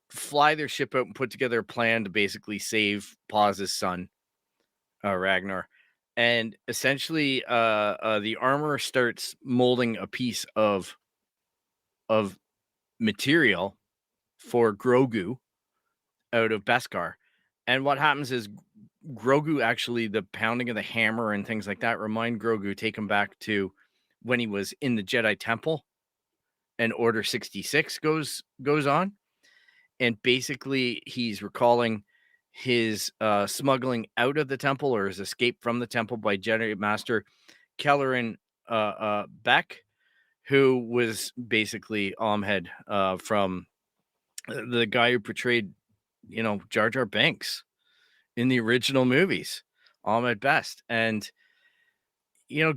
fly their ship out and put together a plan to basically save Paz's son, Ragnar. And essentially, the armor starts molding a piece of material for Grogu out of Beskar. And what happens is Grogu, actually, the pounding of the hammer and things like that remind Grogu, take him back to when he was in the Jedi Temple and Order 66 goes on. And basically, he's recalling his smuggling out of the temple, or his escape from the temple, by Jedi Master Kelleran Beck, who was basically Ahmed from the guy who portrayed, Jar Jar Binks in the original movies, Ahmed Best. And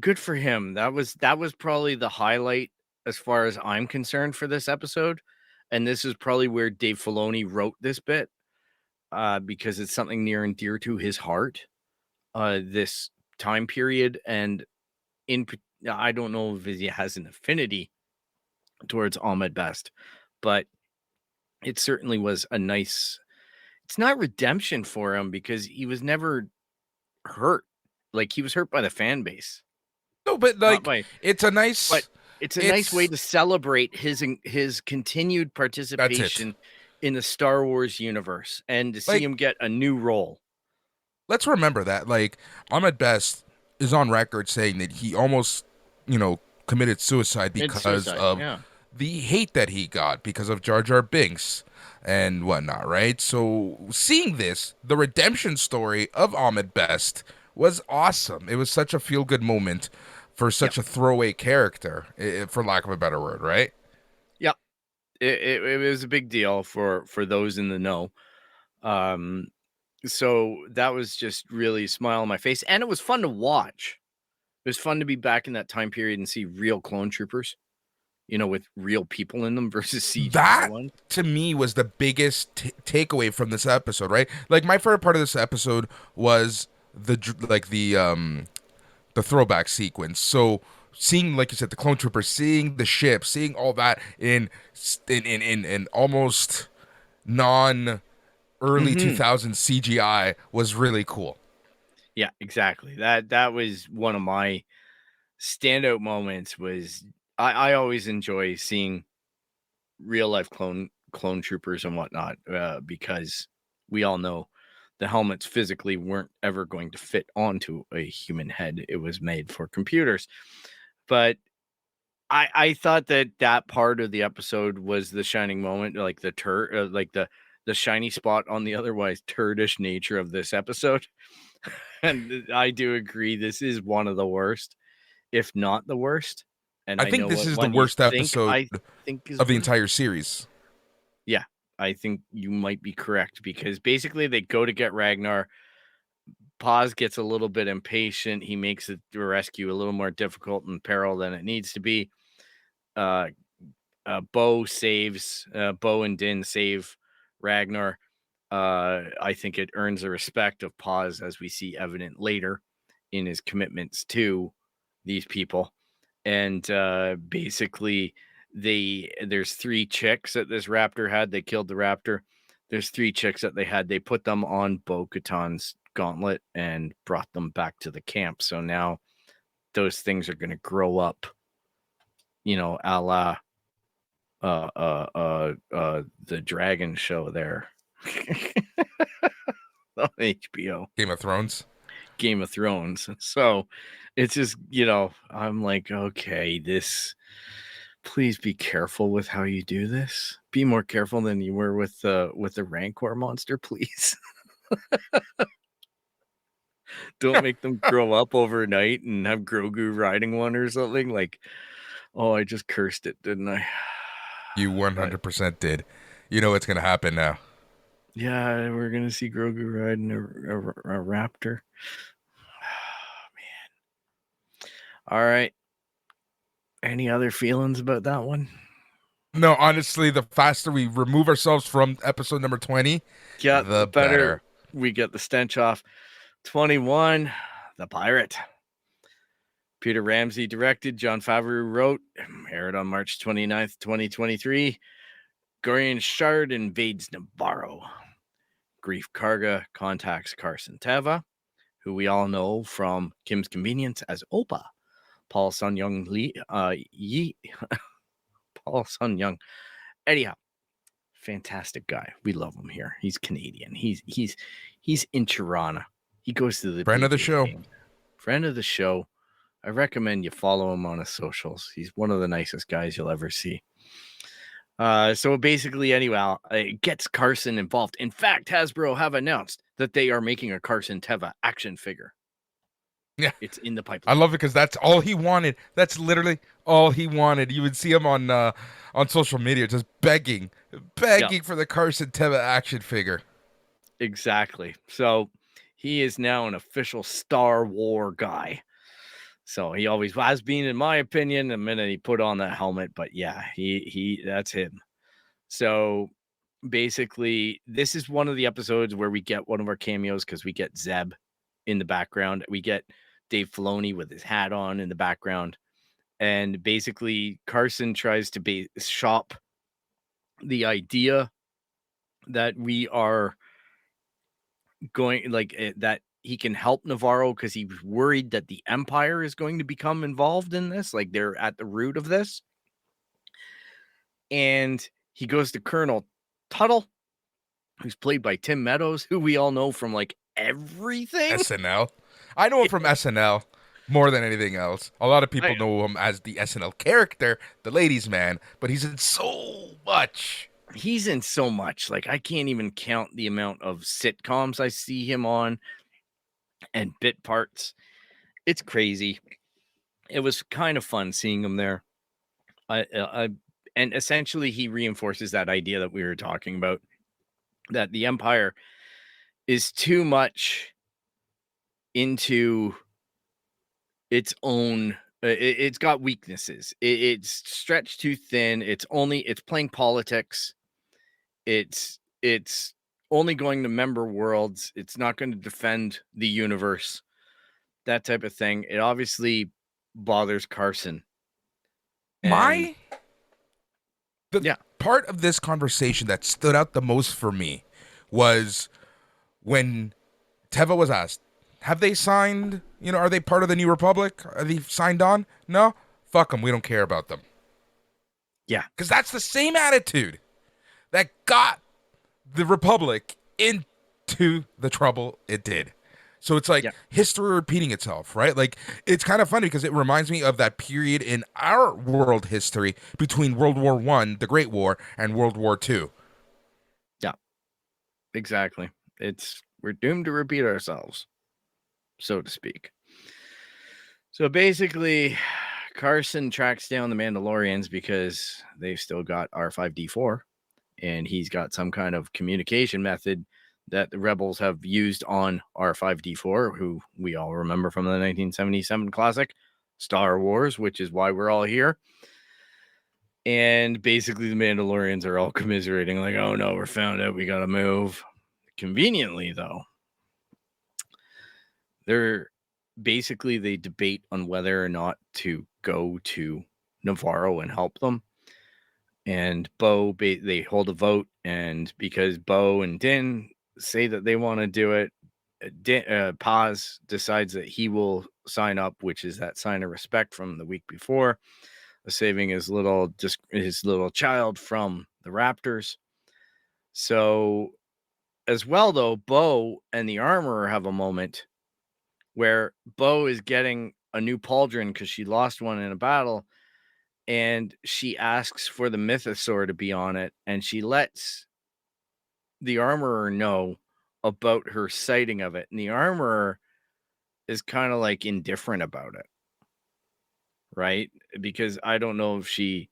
good for him. That was probably the highlight as far as I'm concerned for this episode. And this is probably where Dave Filoni wrote this bit, because it's something near and dear to his heart, this time period. And I don't know if he has an affinity towards Ahmed Best, but it certainly was a nice, it's not redemption for him, because he was never hurt. Like, he was hurt by the fan base, No, but not like by, it's a but nice. it's a nice way It's to celebrate his continued that's it. participation in the Star Wars universe, and to see Like him get a new role. let's remember that. Like Ahmed Best is on record saying that he almost, committed suicide It's because suicide, of yeah. the hate that he got because of Jar Jar Binks and whatnot, right? So seeing this, the redemption story of Ahmed Best was awesome. It was such a feel good moment for Yep. such a throwaway character, for lack of a better word, right? Yep. It was a big deal for those in the know. Um, so that was just really a smile on my face, and it was fun to watch. It was fun to be back in that time period and see real clone troopers, with real people in them versus CGI That ones. to me was the biggest takeaway from this episode, right? Like my favorite part of this episode was the throwback sequence. So seeing, like you said, the clone troopers, seeing the ship, seeing all that in almost non early Hmm. 2000s CGI was really cool. Yeah, exactly. That was one of my standout moments. Was I always enjoy seeing real life clone troopers and whatnot, because we all know the helmets physically weren't ever going to fit onto a human head. It was made for computers. But I thought that part of the episode was the shining moment, like the shiny spot on the otherwise turdish nature of this episode. And I do agree, this is one of the worst, if not the worst. And I I think know this what is the one you worst think episode I think is of the worse. entire series. Yeah, I think you might be correct, because basically they go to get Ragnar. Paz gets a little bit impatient. He makes the rescue a little more difficult and peril than it needs to be. Uh, Bo and Din save Ragnar. I think it earns the respect of Paz, as we see evident later in his commitments to these people. And basically, there's 3 chicks that this raptor had. They killed the raptor. There's 3 chicks that they had. They put them on Bo-Katan's gauntlet and brought them back to the camp. So now those things are going to grow up, a la the dragon show there on HBO, Game of Thrones. Game of Thrones. So it's just, I'm like, okay, this Please be careful with how you do this. Be more careful than you were with the Rancor monster, please. Don't make them grow up overnight and have Grogu riding one or something. Like, oh, I just cursed it, didn't I? You But 100% did. You know what's going to happen now. yeah, we're gonna see Grogu riding a raptor. Man. All right. Any other feelings about that one? No, honestly, the faster we remove ourselves from episode number 20, Yeah, the the better better. we get the stench off. 21, The Pirate. Peter Ramsey directed, John Favreau wrote, aired on March 29th, 2023. Gorian Shard invades Navarro. Grief Karga contacts Carson Teva, who we all know from Kim's Convenience as Opa. Paul Sun Young Lee, Paul Sun Young. Anyhow, fantastic guy. We love him here. He's Canadian. He's in Toronto. He goes to the Friend Blue of the Jays show. game. Friend of the show. I recommend you follow him on his socials. He's one of the nicest guys you'll ever see. So basically, anyway, it gets Carson involved. In fact, Hasbro have announced that they are making a Carson Teva action figure. Yeah. It's in the I pipeline. love it because that's all he wanted. That's literally all he wanted. You would see him on social media just begging for the Carson Teva action figure. Exactly. So he is now an official Star Wars guy. So he always has been, in my opinion, the minute he put on that helmet. But yeah, he that's him. So basically, this is one of the episodes where we get one of our cameos because we get Zeb in the background. We get Dave Filoni with his hat on in the background. And basically, Carson tries to shop the idea that we are going that he can help Navarro because he's worried that the Empire is going to become involved in this. Like they're at the root of this. And he goes to Colonel Tuttle, who's played by Tim Meadows, who we all know from like everything. SNL. I know him from SNL more than anything else. A lot of people I, know him as the SNL character, the ladies' man, but he's in so much. he's in so much. Like I can't even count the amount of sitcoms I see him on and bit parts. It's crazy. It was kind of fun seeing him there. And essentially he reinforces that idea that we were talking about, that the Empire is too much into its own. It's got weaknesses. It's stretched too thin. It's playing politics. It's only going to member worlds. It's not going to defend the universe. That type of thing. It obviously bothers Carson. And The part of this conversation that stood out the most for me was when Teva was asked, have they signed, are they part of the New Republic? Are they signed on? No? Fuck them. We don't care about them. yeah. Because that's the same attitude that got the Republic into the trouble it did. So it's like history repeating itself, right? Like it's kind of funny because it reminds me of that period in our world history between World War I, the Great War, and World War II. Yeah. Exactly. We're doomed to repeat ourselves, so to speak. So basically, Carson tracks down the Mandalorians because they've still got R5D4, and he's got some kind of communication method that the rebels have used on R5D4, who we all remember from the 1977 classic Star Wars, which is why we're all here. And basically, the Mandalorians are all commiserating, like, oh no, we're found out, we gotta move. Conveniently, though, they debate on whether or not to go to Navarro and help them. And they hold a vote, and because Bo and Din say that they want to do it, Paz decides that he will sign up, which is that sign of respect from the week before, saving his little child from the Raptors. So, as well, though, Bo and the Armorer have a moment where Bo is getting a new pauldron because she lost one in a battle, and she asks for the mythosaur to be on it, and she lets the armorer know about her sighting of it, and the armorer is kind of like indifferent about it, right? Because I don't know if she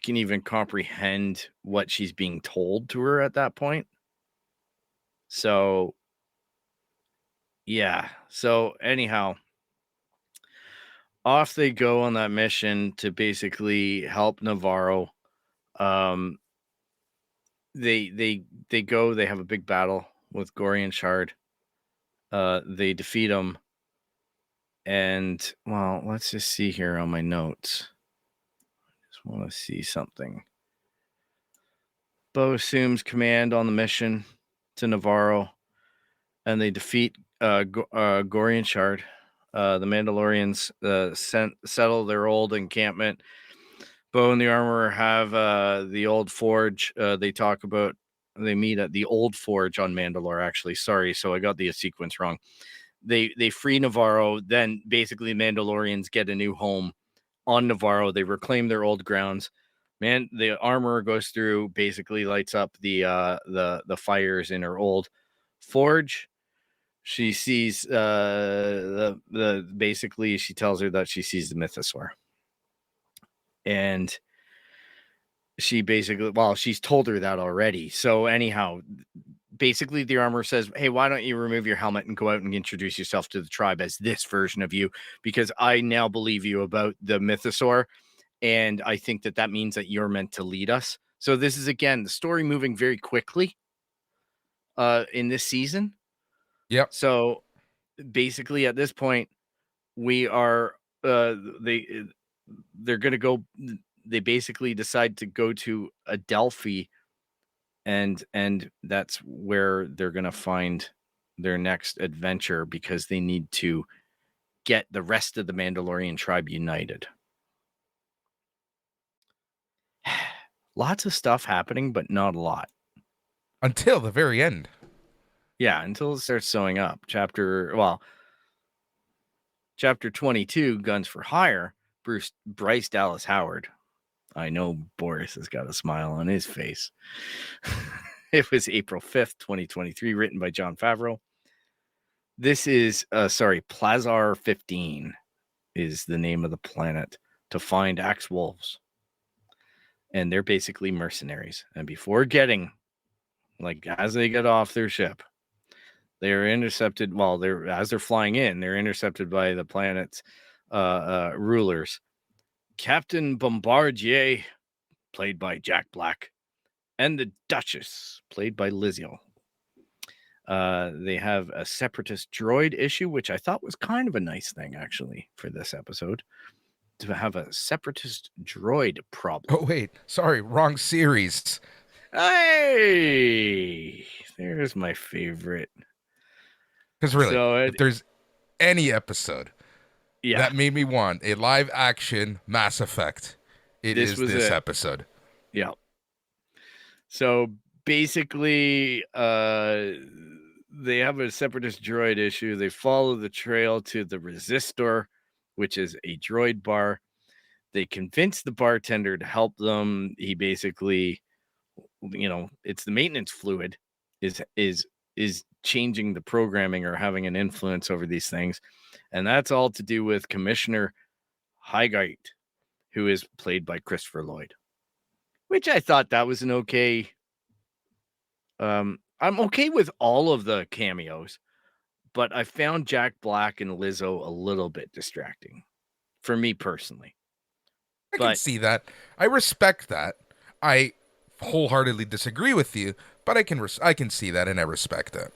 can even comprehend what she's being told to her at that point. So, yeah. So, anyhow, off they go on that mission to basically help Navarro. Um, they go. They have a big battle with Gorian Shard. They defeat him, and well, let's just see here on my notes. Just want to see something. Bo assumes command on the mission to Navarro, and they defeat Gorian Shard. The Mandalorians settle their old encampment. Bo and the armorer have the old forge. They meet at the old forge on Mandalore. Actually, sorry, so I got the sequence wrong. They free Navarro. Then basically, Mandalorians get a new home on Navarro. They reclaim their old grounds. Man, the armorer goes through, basically lights up the fires in her old forge. She sees the basically she tells her that she sees the mythosaur, and she basically, well, she's told her that already. So anyhow, basically the armor says, hey, why don't you remove your helmet and go out and introduce yourself to the tribe as this version of you, because I now believe you about the mythosaur, and I think that means that you're meant to lead us. So this is, again, the story moving very quickly in this season. Yep. So basically at this point we are they're going to go, they basically decide to go to Adelphi, and that's where they're going to find their next adventure, because they need to get the rest of the Mandalorian tribe united. Lots of stuff happening, but not a lot. Until the very end. Yeah, until it starts showing up. Chapter 22, Guns for Hire, Bryce Dallas Howard. I know Boris has got a smile on his face. It was April 5th, 2023, written by Jon Favreau. This is, Plazar 15 is the name of the planet to find axe wolves. And they're basically mercenaries. And before getting, as they get off their ship, they're intercepted. Well, as they're flying in, they're intercepted by the planet's rulers. Captain Bombardier, played by Jack Black, and the Duchess, played by Lizzie. They have a separatist droid issue, which I thought was kind of a nice thing, actually, for this episode, to have a separatist droid problem. Oh, wait. Sorry. Wrong series. Hey, there's my favorite. Because really, if there's any episode that made me want a live action Mass Effect, this episode. Yeah. So basically, they have a separatist droid issue. They follow the trail to the Resistor, which is a droid bar. They convince the bartender to help them. He basically, it's the maintenance fluid is changing the programming or having an influence over these things. And that's all to do with Commissioner Highgate, who is played by Christopher Lloyd, which I thought that was an okay. I'm okay with all of the cameos, but I found Jack Black and Lizzo a little bit distracting for me personally. I can see that. I respect that. I wholeheartedly disagree with you, but I can see that, and I respect it.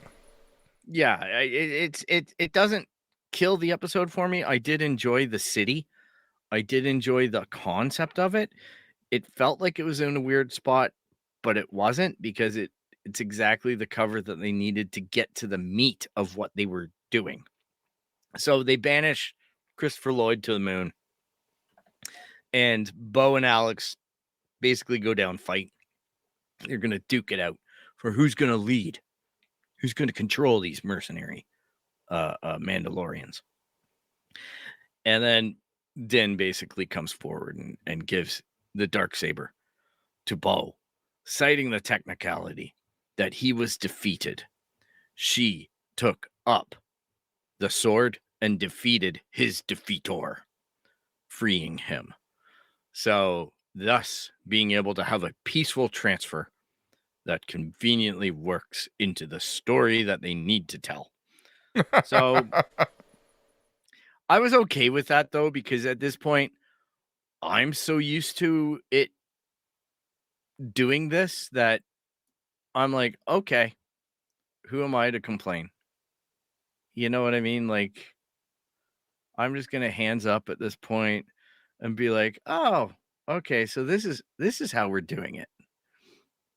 Yeah, it doesn't kill the episode for me. I did enjoy the city. I did enjoy the concept of it. It felt like it was in a weird spot, but it wasn't, because it's exactly the cover that they needed to get to the meat of what they were doing. So they banish Christopher Lloyd to the moon, and Bo and Alex basically go down, fight. They're going to duke it out for who's going to lead, who's going to control these mercenary Mandalorians. And then Din basically comes forward and gives the dark saber to Bo, citing the technicality that he was defeated. She took up the sword and defeated his defeator, freeing him. So, thus being able to have a peaceful transfer that conveniently works into the story that they need to tell. So, I was okay with that though, because at this point, I'm so used to it doing this that I'm like, okay, who am I to complain? You know what I mean? Like, I'm just gonna hands up at this point and be like, oh, okay, so this is how we're doing it.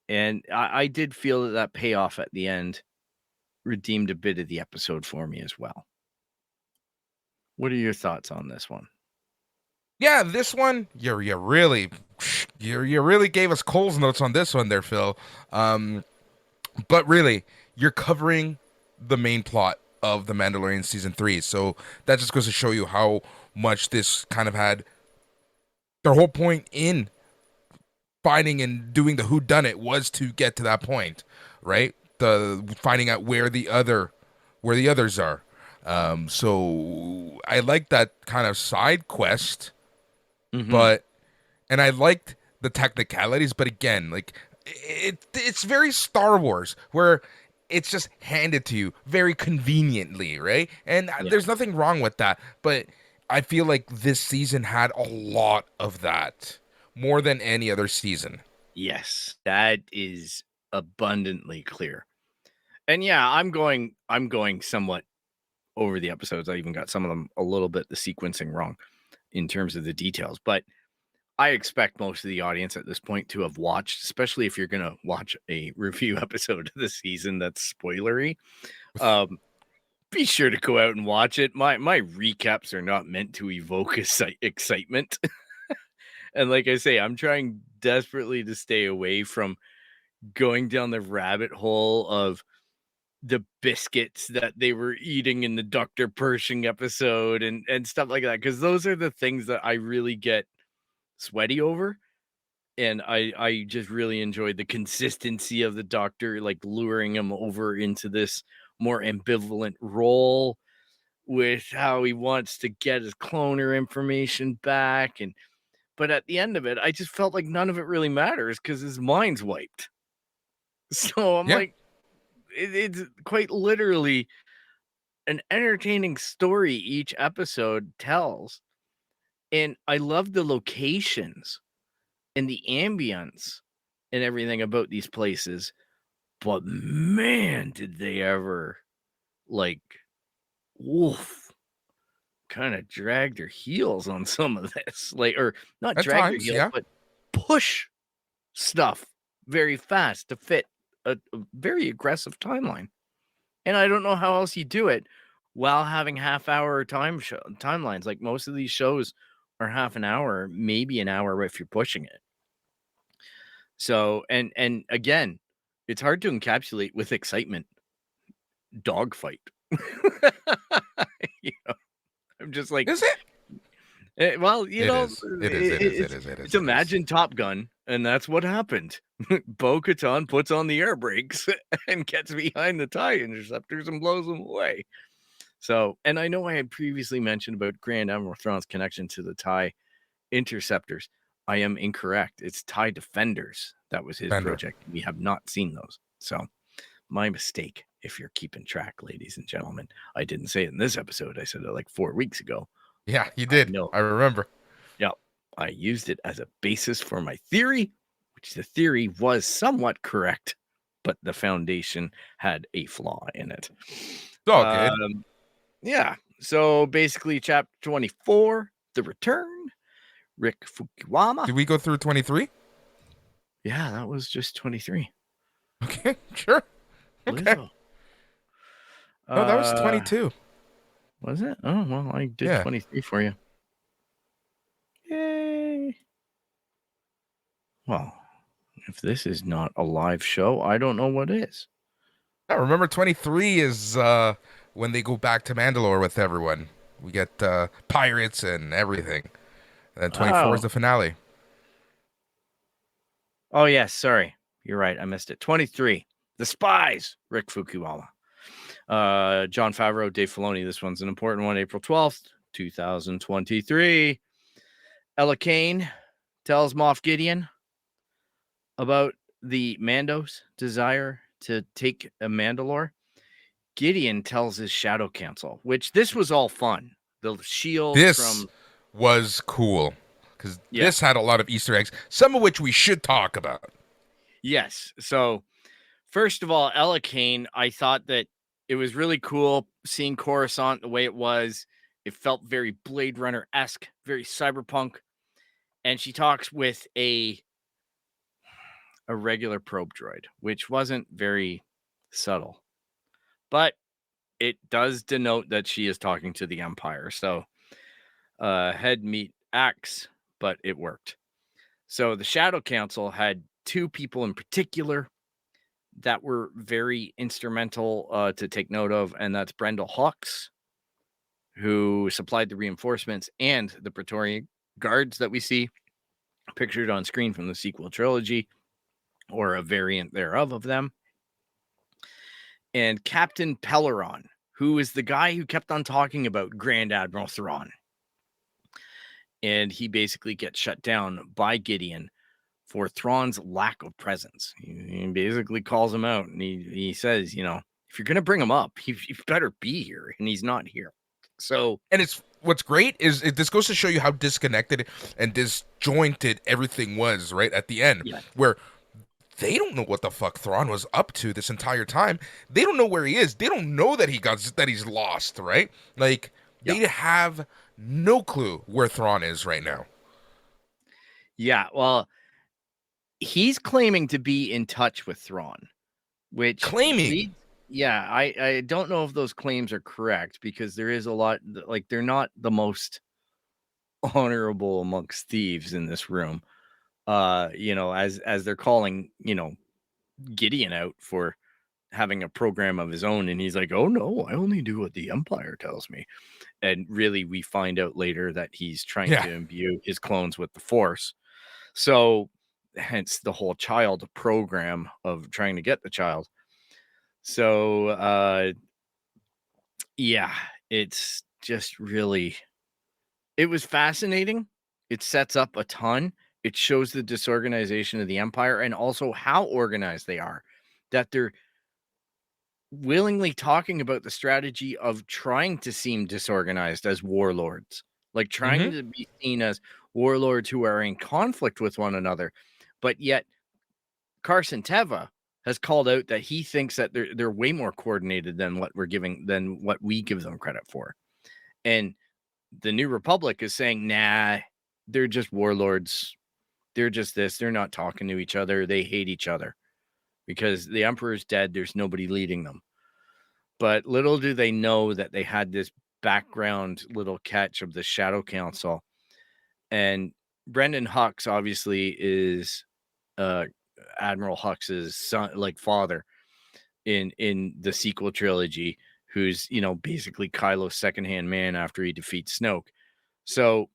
And I did feel that that payoff at the end redeemed a bit of the episode for me as well. What are your thoughts on this one? Yeah, this one, you really gave us Cole's notes on this one there, Phil. Um, but really, you're covering the main plot of the Mandalorian season 3, so that just goes to show you how much this kind of had their whole point in finding and doing the who done it was to get to that point, right? The finding out where the others are. So I like that kind of side quest, Mm-hmm. but and I liked the technicalities, but again, like it's very Star Wars where it's just handed to you very conveniently, right? And Yeah. there's nothing wrong with that, but I feel like this season had a lot of that more than any other season. Yes, that is abundantly clear. And yeah, I'm going somewhat over the episodes. I even got some of them a little bit the sequencing wrong in terms of the details, but I expect most of the audience at this point to have watched, especially if you're going to watch a review episode of the season that's spoilery. Um, be sure to go out and watch it. My recaps are not meant to evoke excitement. And like I say, I'm trying desperately to stay away from going down the rabbit hole of the biscuits that they were eating in the Dr. Pershing episode and stuff like that, because those are the things that I really get sweaty over. And I just really enjoyed the consistency of the doctor, like luring him over into this more ambivalent role with how he wants to get his cloner information back. And but at the end of it, I just felt like none of it really matters because his mind's wiped. So I'm Yeah, like, it's quite literally an entertaining story each episode tells. And I love the locations and the ambience and everything about these places. But man, did they ever like woof kind of drag their heels on some of this. Like, or not at drag their times, heels, yeah. but push stuff very fast to fit a very aggressive timeline. And I don't know how else you do it while having half-hour timelines. Like most of these shows are half an hour, maybe an hour if you're pushing it. So, and again, it's hard to encapsulate with excitement. Dogfight. You know, I'm just like, Is it? well, It is. It is. It is. It is. It it's is. It is. imagine Top Gun, and that's what happened. Bo-Katan puts on the air brakes and gets behind the TIE interceptors and blows them away. So, and I know I had previously mentioned about Grand Admiral Thrawn's connection to the TIE interceptors. I am incorrect. It's TIE Defenders. That was his Fender. project. We have not seen those. So, my mistake, if you're keeping track, ladies and gentlemen. I didn't say it in this episode. I said it like 4 weeks ago. Yeah, you I did. know. I remember. Yep. I used it as a basis for my theory, which the theory was somewhat correct, but the foundation had a flaw in it. It's all good. Yeah. So basically, chapter 24, The Return, Rick Fukuwama. Did we go through 23? Yeah, that was just 23. Okay, sure. Okay. Lizzo. No, that was Uh, 22. was it? Oh, well, I did Yeah. 23 for you. Yay. Well, if this is not a live show, I don't know what is. I remember 23 is when they go back to Mandalore with everyone We get pirates and everything. And then 24 is Oh. the finale. Oh, yes. Sorry. You're right. I missed it. 23. The Spies. Rick Fukuhama. John Favreau, Dave Filoni. This one's an important one. April 12th, 2023. Ella Kane tells Moff Gideon about the Mando's desire to take a Mandalore. Gideon tells his Shadow Council, which this was all fun. The shields This from... was cool because Yeah. this had a lot of Easter eggs, some of which we should talk about. Yes. So, first of all, Ella Kane, I thought that it was really cool seeing Coruscant the way it was. It felt very Blade Runner-esque, very cyberpunk. And she talks with a regular probe droid, which wasn't very subtle. But it does denote that she is talking to the Empire. So, head meet axe, but it worked. So the Shadow Council had two people in particular that were very instrumental to take note of, and that's Brendel Hawks, who supplied the reinforcements, and the Praetorian Guards that we see pictured on screen from the sequel trilogy, or a variant thereof of them. And Captain Pelleron, who is the guy who kept on talking about Grand Admiral Thrawn. And he basically gets shut down by Gideon for Thrawn's lack of presence. He basically calls him out, and he says, you know, if you're going to bring him up, he better be here, and he's not here. So, And it's what's great is this goes to show you how disconnected and disjointed everything was right at the end, yeah, where they don't know what the fuck Thrawn was up to this entire time. They don't know where he is. They don't know that he's lost, right? Like yeah, they have no clue where Thrawn is right now. yeah. Well, he's claiming to be in touch with Thrawn, which Claiming. yeah, I don't know if those claims are correct, because there is a lot, like, they're not the most honorable amongst thieves in this room. You know, as they're calling, you know, Gideon out for having a program of his own, and he's like, oh no, I only do what the Empire tells me. And really, we find out later that he's trying Yeah. to imbue his clones with the Force. So hence the whole child program of trying to get the child. So yeah, it's just really, it was fascinating. It sets up a ton. It shows the disorganization of the Empire, and also how organized they are, that they're willingly talking about the strategy of trying to seem disorganized as warlords, like trying Mm-hmm. to be seen as warlords who are in conflict with one another. But yet Carson Teva has called out that he thinks that they're way more coordinated than what we give them credit for. And the New Republic is saying, nah, they're just warlords. They're just this. They're not talking to each other. They hate each other because the Emperor's dead. There's nobody leading them. But little do they know that they had this background little catch of the Shadow Council. And Brendan Hux obviously is Admiral Hux's son, like father, in the sequel trilogy, who's, you know, basically Kylo's secondhand man after he defeats Snoke. So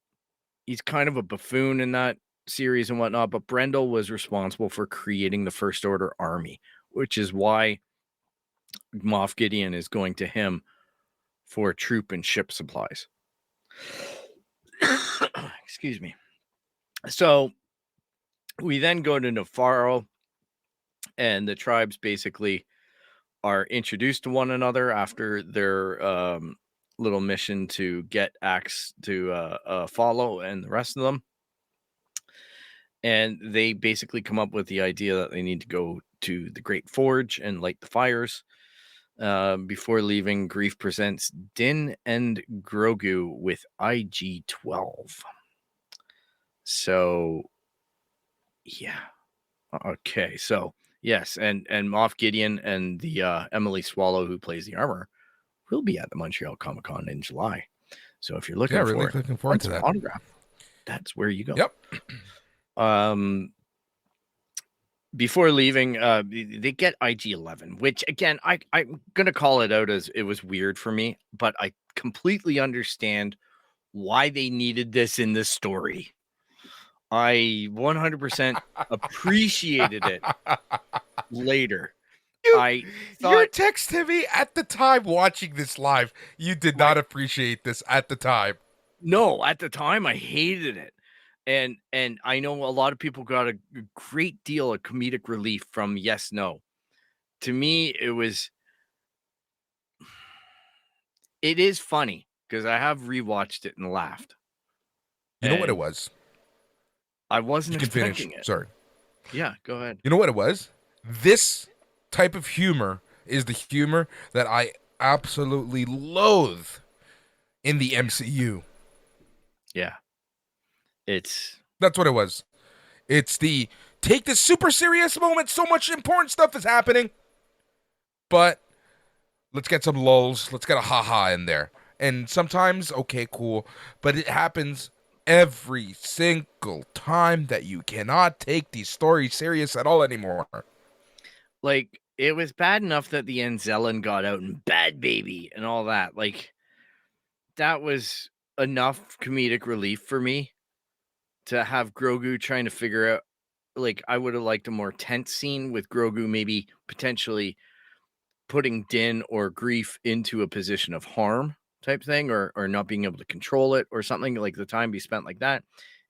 he's kind of a buffoon in that series and whatnot. But Brendel was responsible for creating the First Order army, which is why Moff Gideon is going to him for troop and ship supplies. Excuse me. So we then go to Nepharo, and the tribes basically are introduced to one another after their little mission to get Axe to follow and the rest of them. And they basically come up with the idea that they need to go to the Great Forge and light the fires. Before leaving, Grief presents Din and Grogu with IG-12. So, yeah. Okay. So, yes, and Moff Gideon and the Emily Swallow, who plays the armor, will be at the Montreal Comic-Con in July. So if you're Yeah, looking really for it, looking forward to some that. autograph, that's where you go. Yep. Before leaving, they get IG-11, which again, I'm gonna call it out as it was weird for me, but I completely understand why they needed this in this story. I 100% appreciated it later. You, I you're thought, texting me at the time watching this live. You did not right, appreciate this at the time. no, at the time I hated it. And I know a lot of people got a great deal of comedic relief from Yes No. To me, it is funny because I have rewatched it and laughed. You know what it And was? I You wasn't can finish. expecting it. Sorry. Yeah, go ahead. You know what it was? This type of humor is the humor that I absolutely loathe in the MCU. Yeah. It's That's what it was. It's the take this super serious moment, so much important stuff is happening, but let's get some lulls, let's get a haha in there. And sometimes, okay, cool, but it happens every single time that you cannot take these stories serious at all anymore. like it was bad enough that the Anzellan got out and bad baby and all that. Like that was enough comedic relief for me to have Grogu trying to figure out. Like I would have liked a more tense scene with Grogu maybe potentially putting Din or Grief into a position of harm type thing, or not being able to control it or something, like the time be spent like that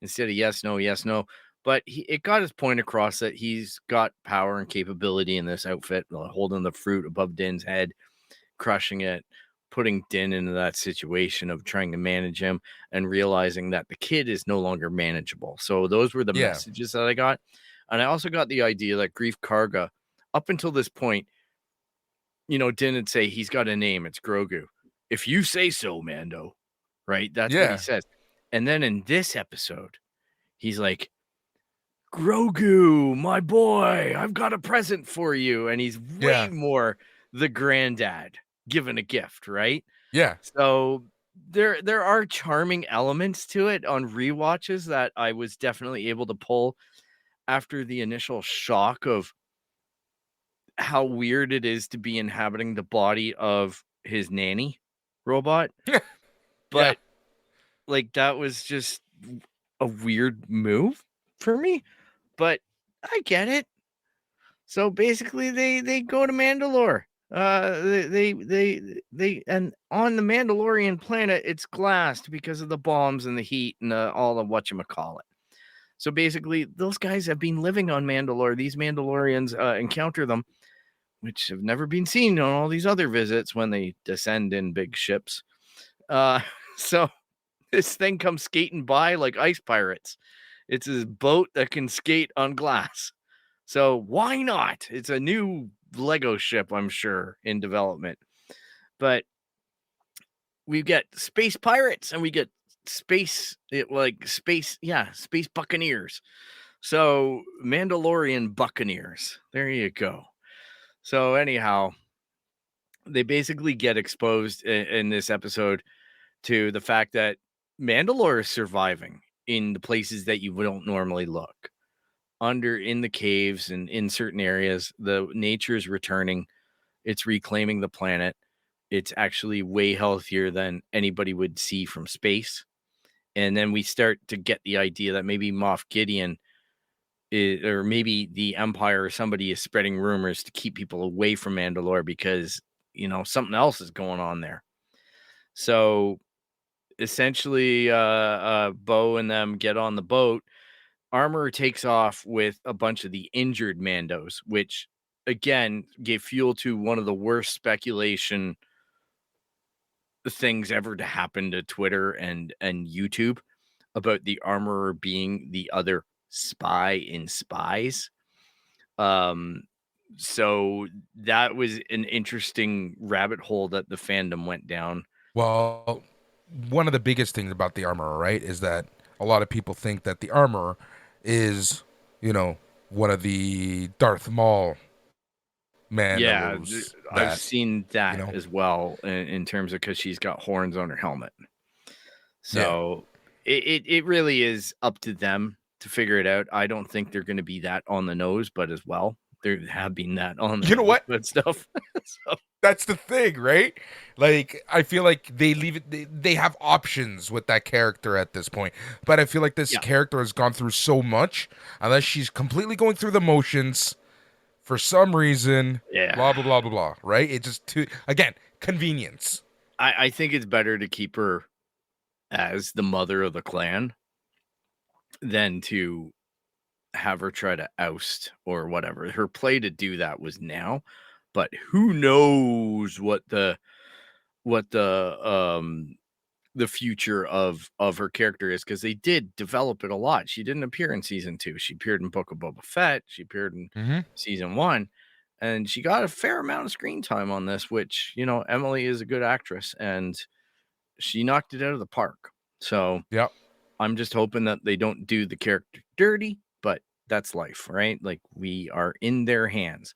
instead of yes, no, yes, no. But it got his point across that he's got power and capability in this outfit, holding the fruit above Din's head, crushing it, putting Din into that situation of trying to manage him and realizing that the kid is no longer manageable. So those were the Yeah, messages that I got. And I also got the idea that Grief Karga, up until this point, didn't say he's got a name. It's Grogu. If you say so, Mando, right? That's what he yeah, says. And then in this episode, he's like, Grogu, my boy, I've got a present for you. And he's way yeah, more the granddad giving a gift, right? yeah. So there are charming elements to it on rewatches that I was definitely able to pull after the initial shock of how weird it is to be inhabiting the body of his nanny robot. Yeah. But like that was just a weird move for me. But I get it. So basically they go to Mandalore. They and on the Mandalorian planet it's glassed because of the bombs and the heat and all the whatchamacallit. So basically those guys have been living on Mandalore. These Mandalorians encounter them, which have never been seen on all these other visits when they descend in big ships. Uh, so this thing comes skating by like ice pirates. It's a boat that can skate on glass. So why not? It's a new Lego ship, I'm sure, in development. But we get space pirates and we get space buccaneers. So Mandalorian buccaneers. There you go. So anyhow, they basically get exposed in this episode to the fact that Mandalore is surviving in the places that you don't normally look. Under in the caves and in certain areas, the nature is returning. It's reclaiming the planet. It's actually way healthier than anybody would see from space. And then we start to get the idea that maybe Moff Gideon or maybe the Empire or somebody is spreading rumors to keep people away from Mandalore because, something else is going on there. So essentially, Bo and them get on the boat. Armor takes off with a bunch of the injured Mandos, which again gave fuel to one of the worst speculation things ever to happen to Twitter and YouTube about the armorer being the other spy in spies. Um, so that was an interesting rabbit hole that the fandom went down. Well, one of the biggest things about the armorer, right, is that a lot of people think that the armorer is, you know, one of the Darth Maul Yeah, Mandalos I've that, seen you that know, as well in terms of because she's got horns on her helmet. yeah, So it really is up to them to figure it out. I don't think they're going to be that on the nose, but as well. there have been that on You there know with what? good stuff. So, That's the thing, right? Like, I feel like they leave it. They have options with that character at this point, but I feel like this yeah, character has gone through so much. Unless she's completely going through the motions for some reason, yeah. blah blah blah blah blah. Right? It just too again convenience. I think it's better to keep her as the mother of the clan than to have her try to oust or whatever. Her play to do that was now, but who knows what the future of her character is, because they did develop it a lot. She didn't appear in season 2. She appeared in Book of Boba Fett. She appeared in Mm-hmm. season 1, and she got a fair amount of screen time on this, which, Emily is a good actress and she knocked it out of the park. So Yep. I'm just hoping that they don't do the character dirty, but that's life, right? Like, we are in their hands.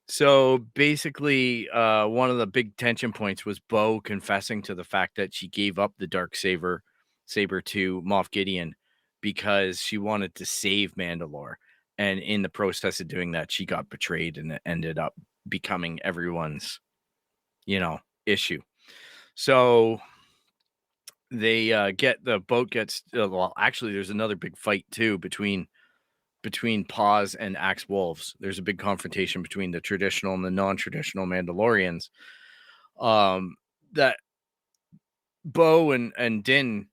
So basically, one of the big tension points was Bo confessing to the fact that she gave up the dark saber to Moff Gideon because she wanted to save Mandalore, and in the process of doing that, she got betrayed, and it ended up becoming everyone's, issue. So they get the boat gets well. Actually, there's another big fight too between Paws and Axe Wolves. There's a big confrontation between the traditional and the non-traditional Mandalorians. That Bo and Din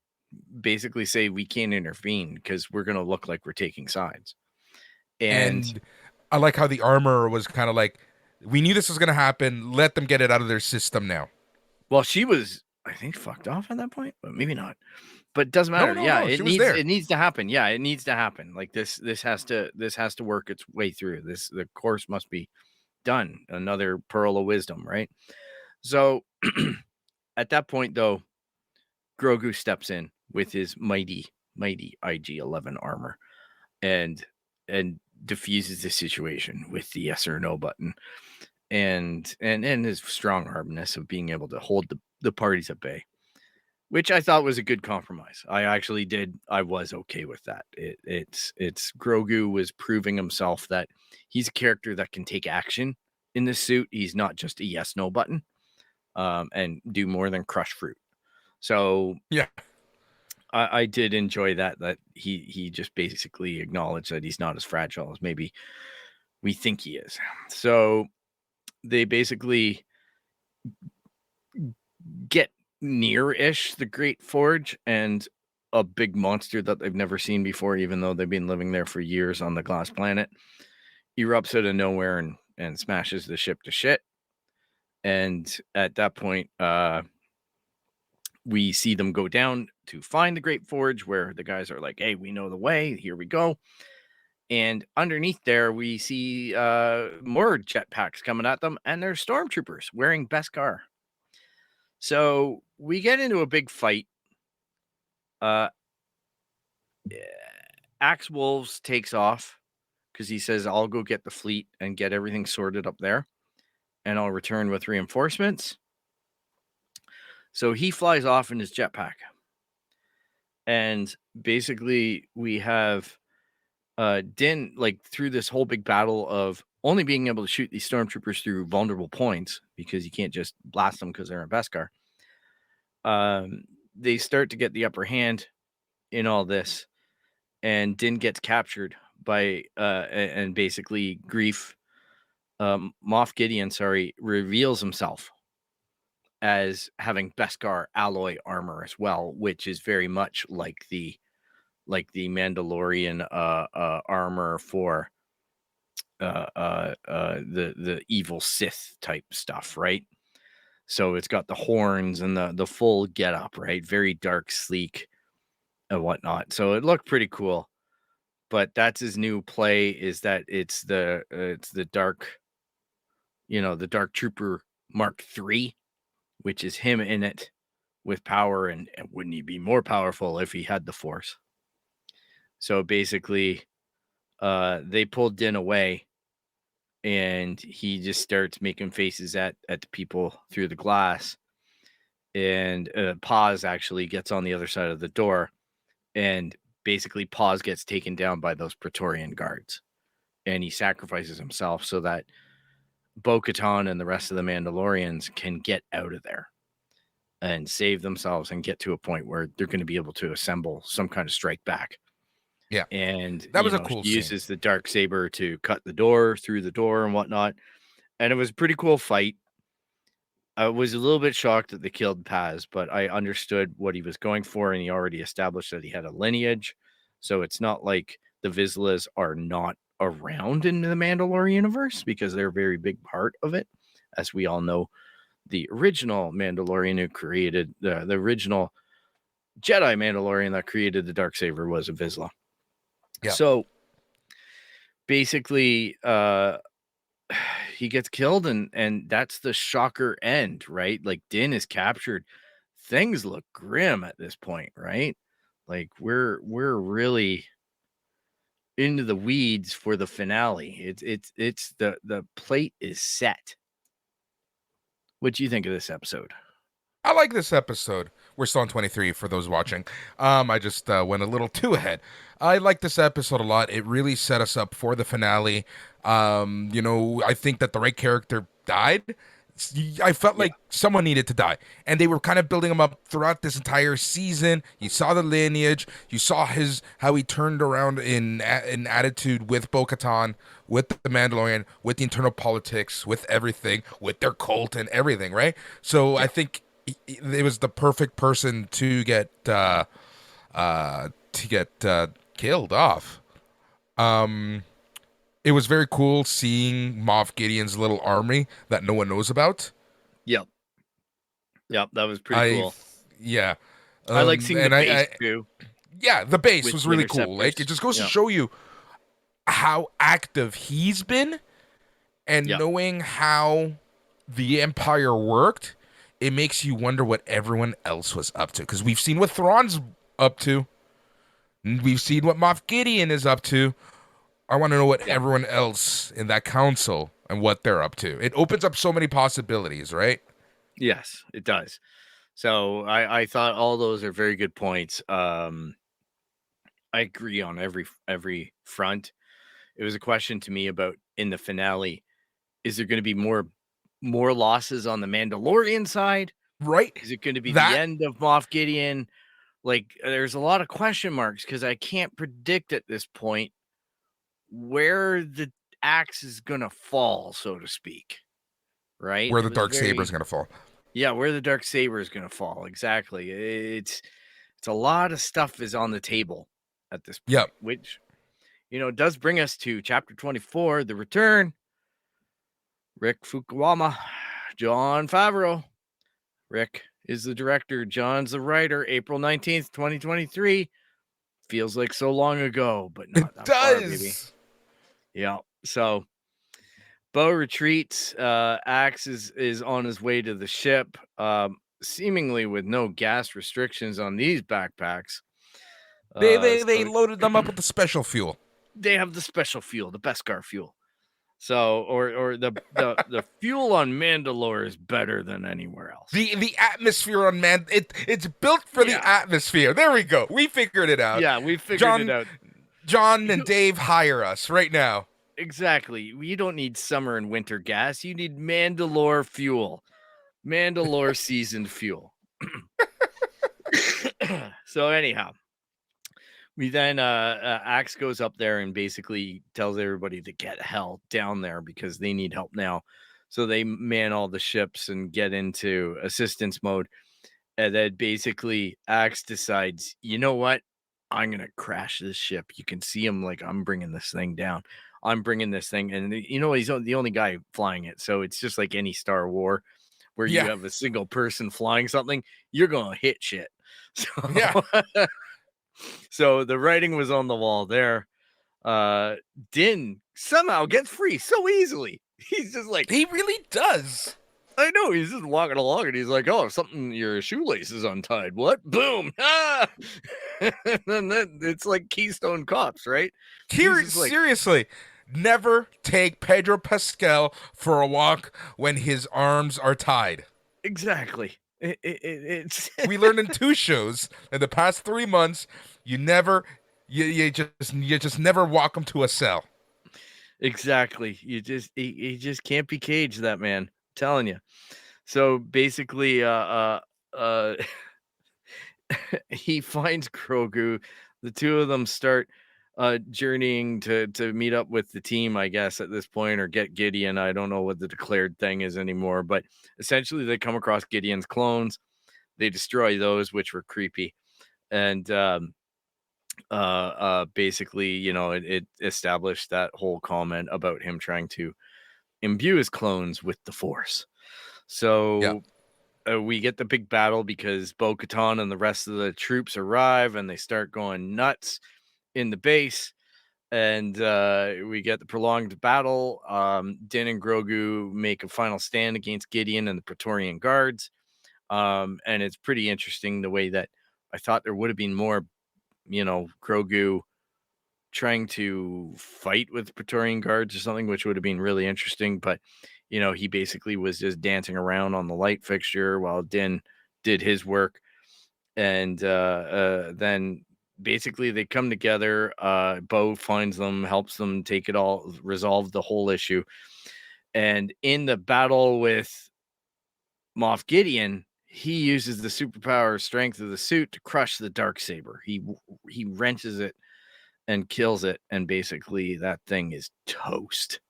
basically say we can't intervene because we're gonna look like we're taking sides. And And I like how the armor was kind of like, we knew this was gonna happen. Let them get it out of their system now. well, she was, I think, fucked off at that point, but maybe not. But it doesn't No, matter. no, Yeah, no. it She was needs there. it needs to happen. Yeah, it needs to happen. Like, this has to work its way through. The course must be done. Another pearl of wisdom, right? So at that point, though, Grogu steps in with his mighty IG-11 armor and diffuses the situation with the yes or no button, and his strong armness of being able to hold the parties at bay, which I thought was a good compromise. I was okay with that. It's Grogu was proving himself that he's a character that can take action in this suit. He's not just a yes no button, and do more than crush fruit. So Yeah. I did enjoy that he just basically acknowledged that he's not as fragile as maybe we think he is. So they basically get near-ish the Great Forge, and a big monster that they've never seen before, even though they've been living there for years on the glass planet, erupts out of nowhere and smashes the ship to shit. And at that point, we see them go down to find the Great Forge, where the guys are like, hey, we know the way, here we go. And underneath there, we see more jetpacks coming at them, and they're stormtroopers wearing Beskar. So we get into a big fight. Uh, Axe Wolves takes off because he says, I'll go get the fleet and get everything sorted up there, and I'll return with reinforcements. So he flies off in his jetpack. And basically, we have Din, like, through this whole big battle of only being able to shoot these stormtroopers through vulnerable points, because you can't just blast them because they're in Beskar. They start to get the upper hand in all this, and Din gets captured by and basically Moff Gideon, reveals himself as having Beskar alloy armor as well, which is very much like the Mandalorian armor for the evil Sith type stuff, right? So it's got the horns and the full getup, right? Very dark, sleek, and whatnot. So it looked pretty cool. But that's his new play, is that it's the dark, the Dark Trooper Mark III, which is him in it with power, and wouldn't he be more powerful if he had the Force? So basically, they pulled Din away, and he just starts making faces at the people through the glass. And Paz actually gets on the other side of the door, and basically Paz gets taken down by those Praetorian guards. and he sacrifices himself so that Bo-Katan and the rest of the Mandalorians can get out of there and save themselves and get to a point where they're going to be able to assemble some kind of strike back. Yeah, And, that was a cool she scene. uses the dark saber to cut the door through the door and whatnot. And it was a pretty cool fight. I was a little bit shocked that they killed Paz, but I understood what he was going for, and he already established that he had a lineage. So it's not like the Vizslas are not around in the Mandalorian universe, because they're a very big part of it. As we all know, the original Mandalorian who created the original Jedi Mandalorian that created the Darksaber was a Vizsla. Yeah. So basically, he gets killed, and that's the shocker end, right? Like, Din is captured. Things look grim at this point, right? Like, we're really into the weeds for the finale. It's the plate is set. What do you think of this episode? I like this episode. We're still on 23 for those watching. I just went a little too ahead. I like this episode a lot. It really set us up for the finale. I think that the right character died. I felt like someone needed to die, and they were kind of building him up throughout this entire season. You saw the lineage. You saw how he turned around in attitude with Bo-Katan, with the Mandalorian, with the internal politics, with everything, with their cult and everything. Right. So I think it was the perfect person to get killed off. It was very cool seeing Moff Gideon's little army that no one knows about. Yep. That was pretty cool. Yeah. I like seeing the base too. Yeah, the base With was the really cool. Like, it interceptors. just goes to show you how active he's been, and knowing how the Empire worked, it makes you wonder what everyone else was up to. Because we've seen what Thrawn's up to. We've seen what Moff Gideon is up to. I want to know what everyone else in that council and what they're up to. It opens up so many possibilities, right? Yes, it does. So I thought all those are very good points. I agree on every front. It was a question to me about, in the finale, is there going to be more losses on the Mandalorian side? Right. Is it going to be the end of Moff Gideon? Like, there's a lot of question marks, because I can't predict at this point where the axe is going to fall, so to speak. Right? Where the dark saber is going to fall. Yeah, where the dark saber is going to fall. Exactly. It's a lot of stuff is on the table at this point. Yep. Which, does bring us to chapter 24, the return. Rick Fukuwama, Jon Favreau. Rick is the director. John's the writer. April 19th, 2023. Feels like so long ago, but not that far, baby. Yeah. So Bo retreats. Axe is on his way to the ship, seemingly with no gas restrictions on these backpacks. They loaded them up with the special fuel. They have the special fuel, the Beskar fuel. So, or the fuel on Mandalore is better than anywhere else. The atmosphere on it's built for the atmosphere. There we go. We figured it out. Yeah, we figured it out. John and Dave hire us right now. Exactly. You don't need summer and winter gas. You need Mandalore fuel. Mandalore seasoned fuel. So anyhow, we then Axe goes up there and basically tells everybody to get hell down there, because they need help now. So they man all the ships and get into assistance mode. And then basically Axe decides, you know what? I'm going to crash this ship. You can see him like, I'm bringing this thing down. I'm bringing this thing. And, he's the only guy flying it. So it's just like any Star War where you have a single person flying something. You're going to hit shit. So, so the writing was on the wall there. Din somehow gets free so easily. He's just like, he really does. I know, he's just walking along and he's like, oh, your shoelace is untied. What? Boom. Ah! And then it's like Keystone Cops, right? Seriously, never take Pedro Pascal for a walk when his arms are tied. Exactly. It's we learned in 2 shows in the past 3 months, you just never walk them to a cell. Exactly. He just can't be caged, that man. I'm telling you. So basically, uh, he finds Grogu. The two of them start journeying to meet up with the team, I guess, at this point, or get Gideon. I don't know what the declared thing is anymore, but essentially they come across Gideon's clones. They destroy those, which were creepy. And basically, it established that whole comment about him trying to imbue his clones with the Force. Yeah. So we get the big battle because Bo-Katan and the rest of the troops arrive and they start going nuts in the base. And we get the prolonged battle. Din and Grogu make a final stand against Gideon and the Praetorian Guards. And it's pretty interesting the way that I thought there would have been more, Grogu trying to fight with Praetorian Guards or something, which would have been really interesting. But, he basically was just dancing around on the light fixture while Din did his work. And then basically they come together. Bo finds them, helps them take it all, resolve the whole issue. And in the battle with Moff Gideon, he uses the superpower strength of the suit to crush the Darksaber. He wrenches it and kills it, and basically that thing is toast.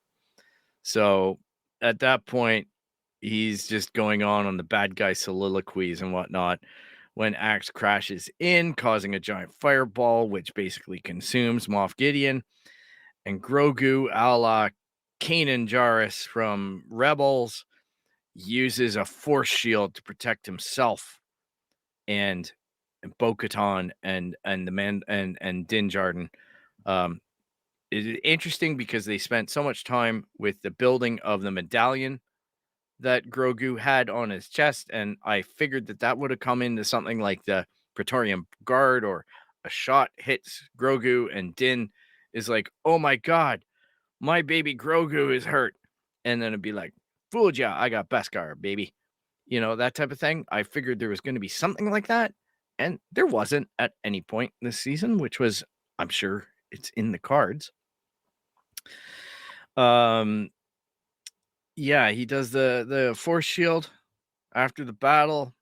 So at that point, he's just going on the bad guy soliloquies and whatnot when Axe crashes in, causing a giant fireball, which basically consumes Moff Gideon. And Grogu, a la Kanan Jarrus from Rebels, uses a force shield to protect himself and Bo-Katan and the man and Din Djarin. It's interesting because they spent so much time with the building of the medallion that Grogu had on his chest, and I figured that would have come into something like the Praetorian Guard, or a shot hits Grogu and Din is like, "Oh my god, my baby Grogu is hurt," and then it'd be like, "Fooled ya, I got Beskar, baby," that type of thing. I figured there was going to be something like that, and there wasn't at any point this season, which was, I'm sure, it's in the cards. Um, yeah, he does the force shield after the battle.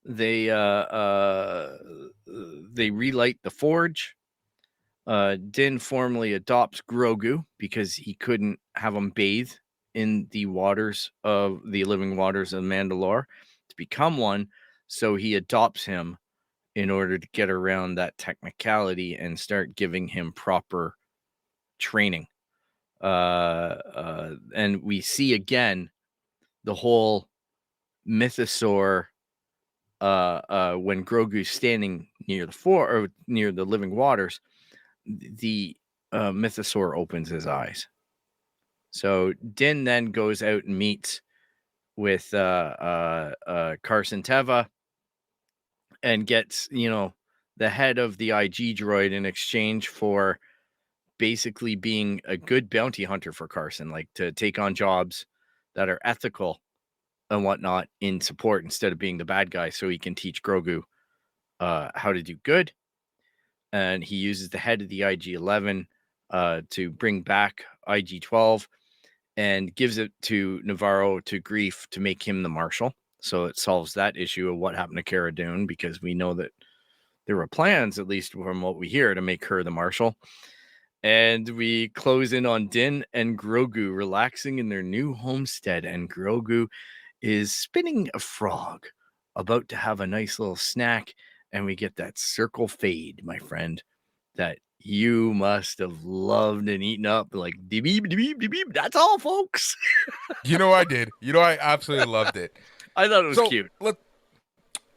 They they relight the forge. Din formally adopts Grogu because he couldn't have him bathe in the waters of the living waters of Mandalore to become one. So he adopts him in order to get around that technicality and start giving him proper training. And we see again the whole mythosaur when Grogu's standing near near the living waters, the mythosaur opens his eyes. So Din then goes out and meets with Carson Teva and gets, the head of the IG droid in exchange for basically being a good bounty hunter for Carson, like to take on jobs that are ethical and whatnot in support instead of being the bad guy, so he can teach Grogu how to do good. And he uses the head of the IG-11 to bring back IG-12 and gives it to Navarro to Grief to make him the marshal. So it solves that issue of what happened to Cara Dune, because we know that there were plans, at least from what we hear, to make her the marshal. And we close in on Din and Grogu relaxing in their new homestead, and Grogu is spinning a frog, about to have a nice little snack, and we get that circle fade, my friend, that you must have loved and eaten up. Like, de-beep, de-beep, de-beep. That's all, folks. I did. I absolutely loved it. I thought it was So cute.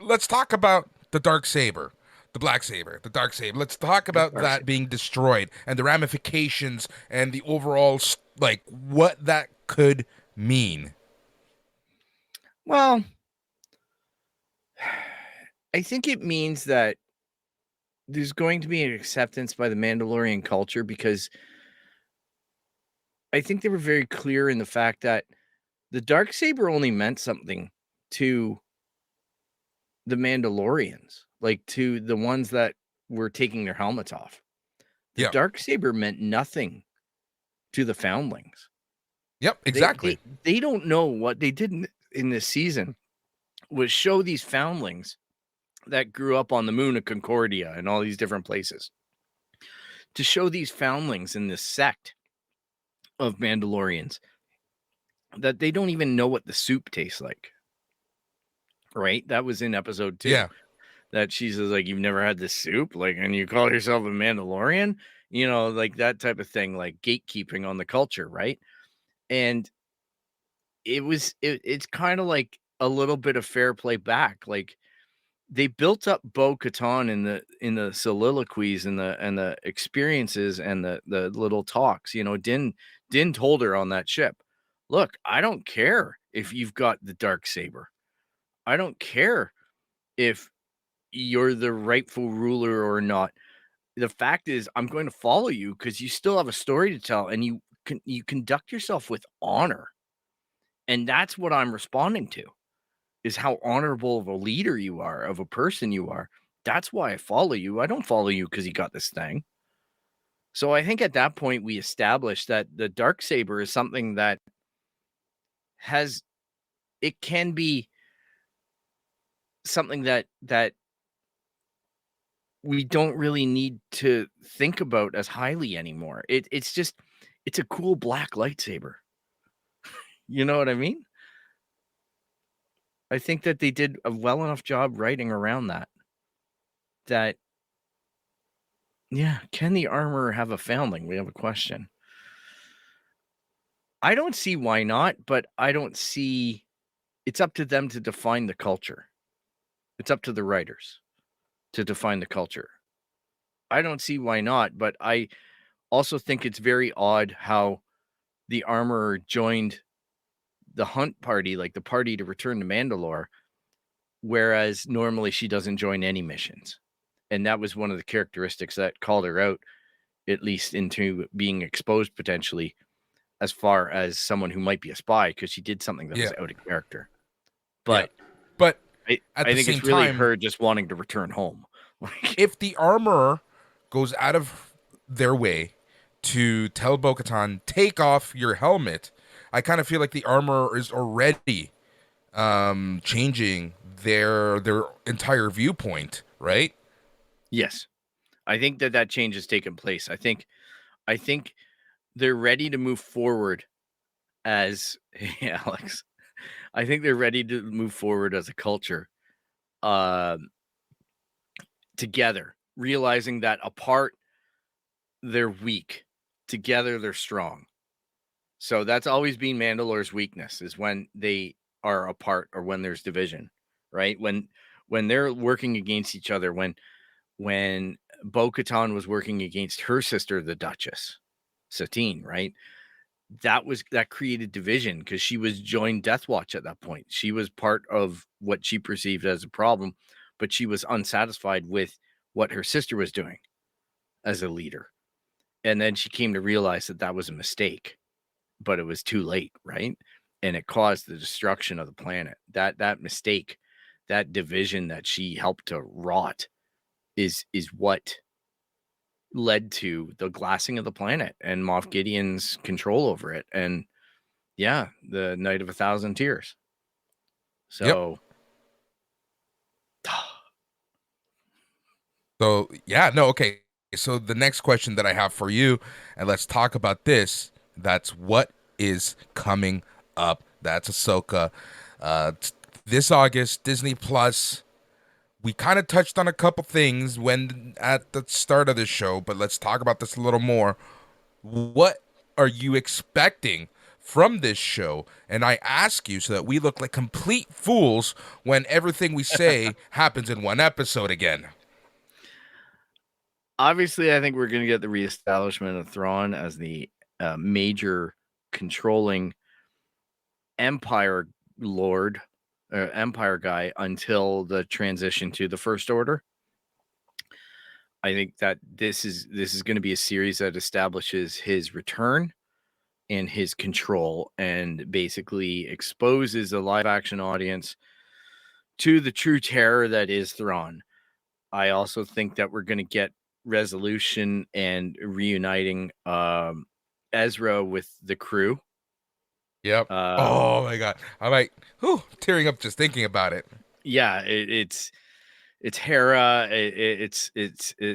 let's talk about the dark saber, the black saber, the dark saber. Let's talk about Darcy. that being destroyed and the ramifications and the overall like what that could mean. Well, I think it means that there's going to be an acceptance by the Mandalorian culture, because I think they were very clear in the fact that the dark saber only meant something to the Mandalorians, like to the ones that were taking their helmets off. The Yeah. dark saber meant nothing to the foundlings. Yep, exactly. They don't know what they did in this season was show these foundlings that grew up on the moon of Concordia and all these different places, to show these foundlings in this sect of Mandalorians that they don't even know what the soup tastes like. Right? That was in episode 2. Yeah. That she says, like, you've never had this soup, like, and you call yourself a Mandalorian, you know, like that type of thing, like gatekeeping on the culture, right? And it's kind of like a little bit of fair play back. Like, they built up Bo-Katan in the soliloquies and the experiences and the little talks. You know, Din told her on that ship, look, I don't care if you've got the dark saber. I don't care if you're the rightful ruler or not. The fact is, I'm going to follow you because you still have a story to tell, and you conduct yourself with honor. And that's what I'm responding to, is how honorable of a leader you are, of a person you are. That's why I follow you. I don't follow you because you got this thing. So I think at that point we established that the dark saber is something that it can be something that we don't really need to think about as highly anymore. It's a cool black lightsaber. You know what I mean? I think that they did a well enough job writing around that. Yeah, can the armor have a foundling? We have a question. I don't see why not, but I don't see it's up to them to define the culture. It's up to the writers to define the culture. I don't see why not, but I also think it's very odd how the armorer joined the hunt party, like the party to return to Mandalore, whereas normally she doesn't join any missions. And that was one of the characteristics that called her out, at least into being exposed potentially as far as someone who might be a spy, because she did something that was out of character. Yeah. But But I at the think same it's really time, her just wanting to return home. if the armorer goes out of their way to tell Bo-Katan, take off your helmet, I kind of feel like the armorer is already changing their entire viewpoint, right? Yes, I think that change has taken place. I think they're ready to move forward as hey, Alex. I think they're ready to move forward as a culture, um, together, realizing that apart they're weak, together they're strong. So that's always been Mandalore's weakness, is when they are apart or when there's division, right? When they're working against each other, when Bo-Katan was working against her sister, the Duchess, Satine, right? That created division because she was joined Death Watch at that point. She was part of what she perceived as a problem, but she was unsatisfied with what her sister was doing as a leader. And then she came to realize that that was a mistake, but it was too late, right? And it caused the destruction of the planet. That mistake, that division that she helped to rot is what led to the glassing of the planet and Moff Gideon's control over it. And yeah, the Night of 1,000 Tears. Yep. So So, yeah, no, okay. So the next question that I have for you, and let's talk about this, that's what is coming up. That's Ahsoka. This August, Disney Plus. We kind of touched on a couple things when at the start of the show, but let's talk about this a little more. What are you expecting from this show? And I ask you so that we look like complete fools when everything we say happens in one episode again. obviously, I think we're going to get the reestablishment of Thrawn as the major controlling Empire Lord, Empire guy until the transition to the First Order. I think that this is going to be a series that establishes his return and his control, and basically exposes a live action audience to the true terror that is Thrawn. I also think that we're going to get resolution and reuniting Ezra with the crew. Yep. Uh, Oh my God. I'm like, whew, tearing up just thinking about it. yeah, it's Hera, it's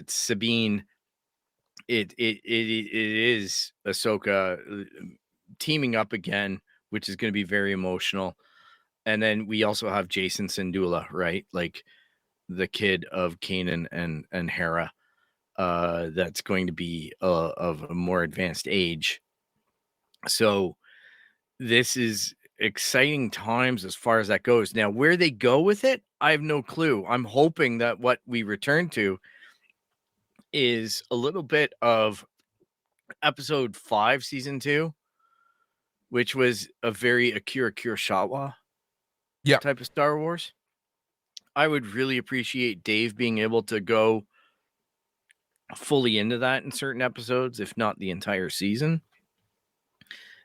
Sabine, it is Ahsoka teaming up again, which is going to be very emotional. And then we also have Jason Sindula, right? Like the kid of Canon and Hera, that's going to be of a more advanced age. So this is exciting times as far as that goes. Now, where they go with it, I have no clue. I'm hoping that what we return to is a little bit of episode 5, season 2, which was a very Akira Kurosawa Yeah. type of Star Wars. I would really appreciate Dave being able to go fully into that in certain episodes, if not the entire season,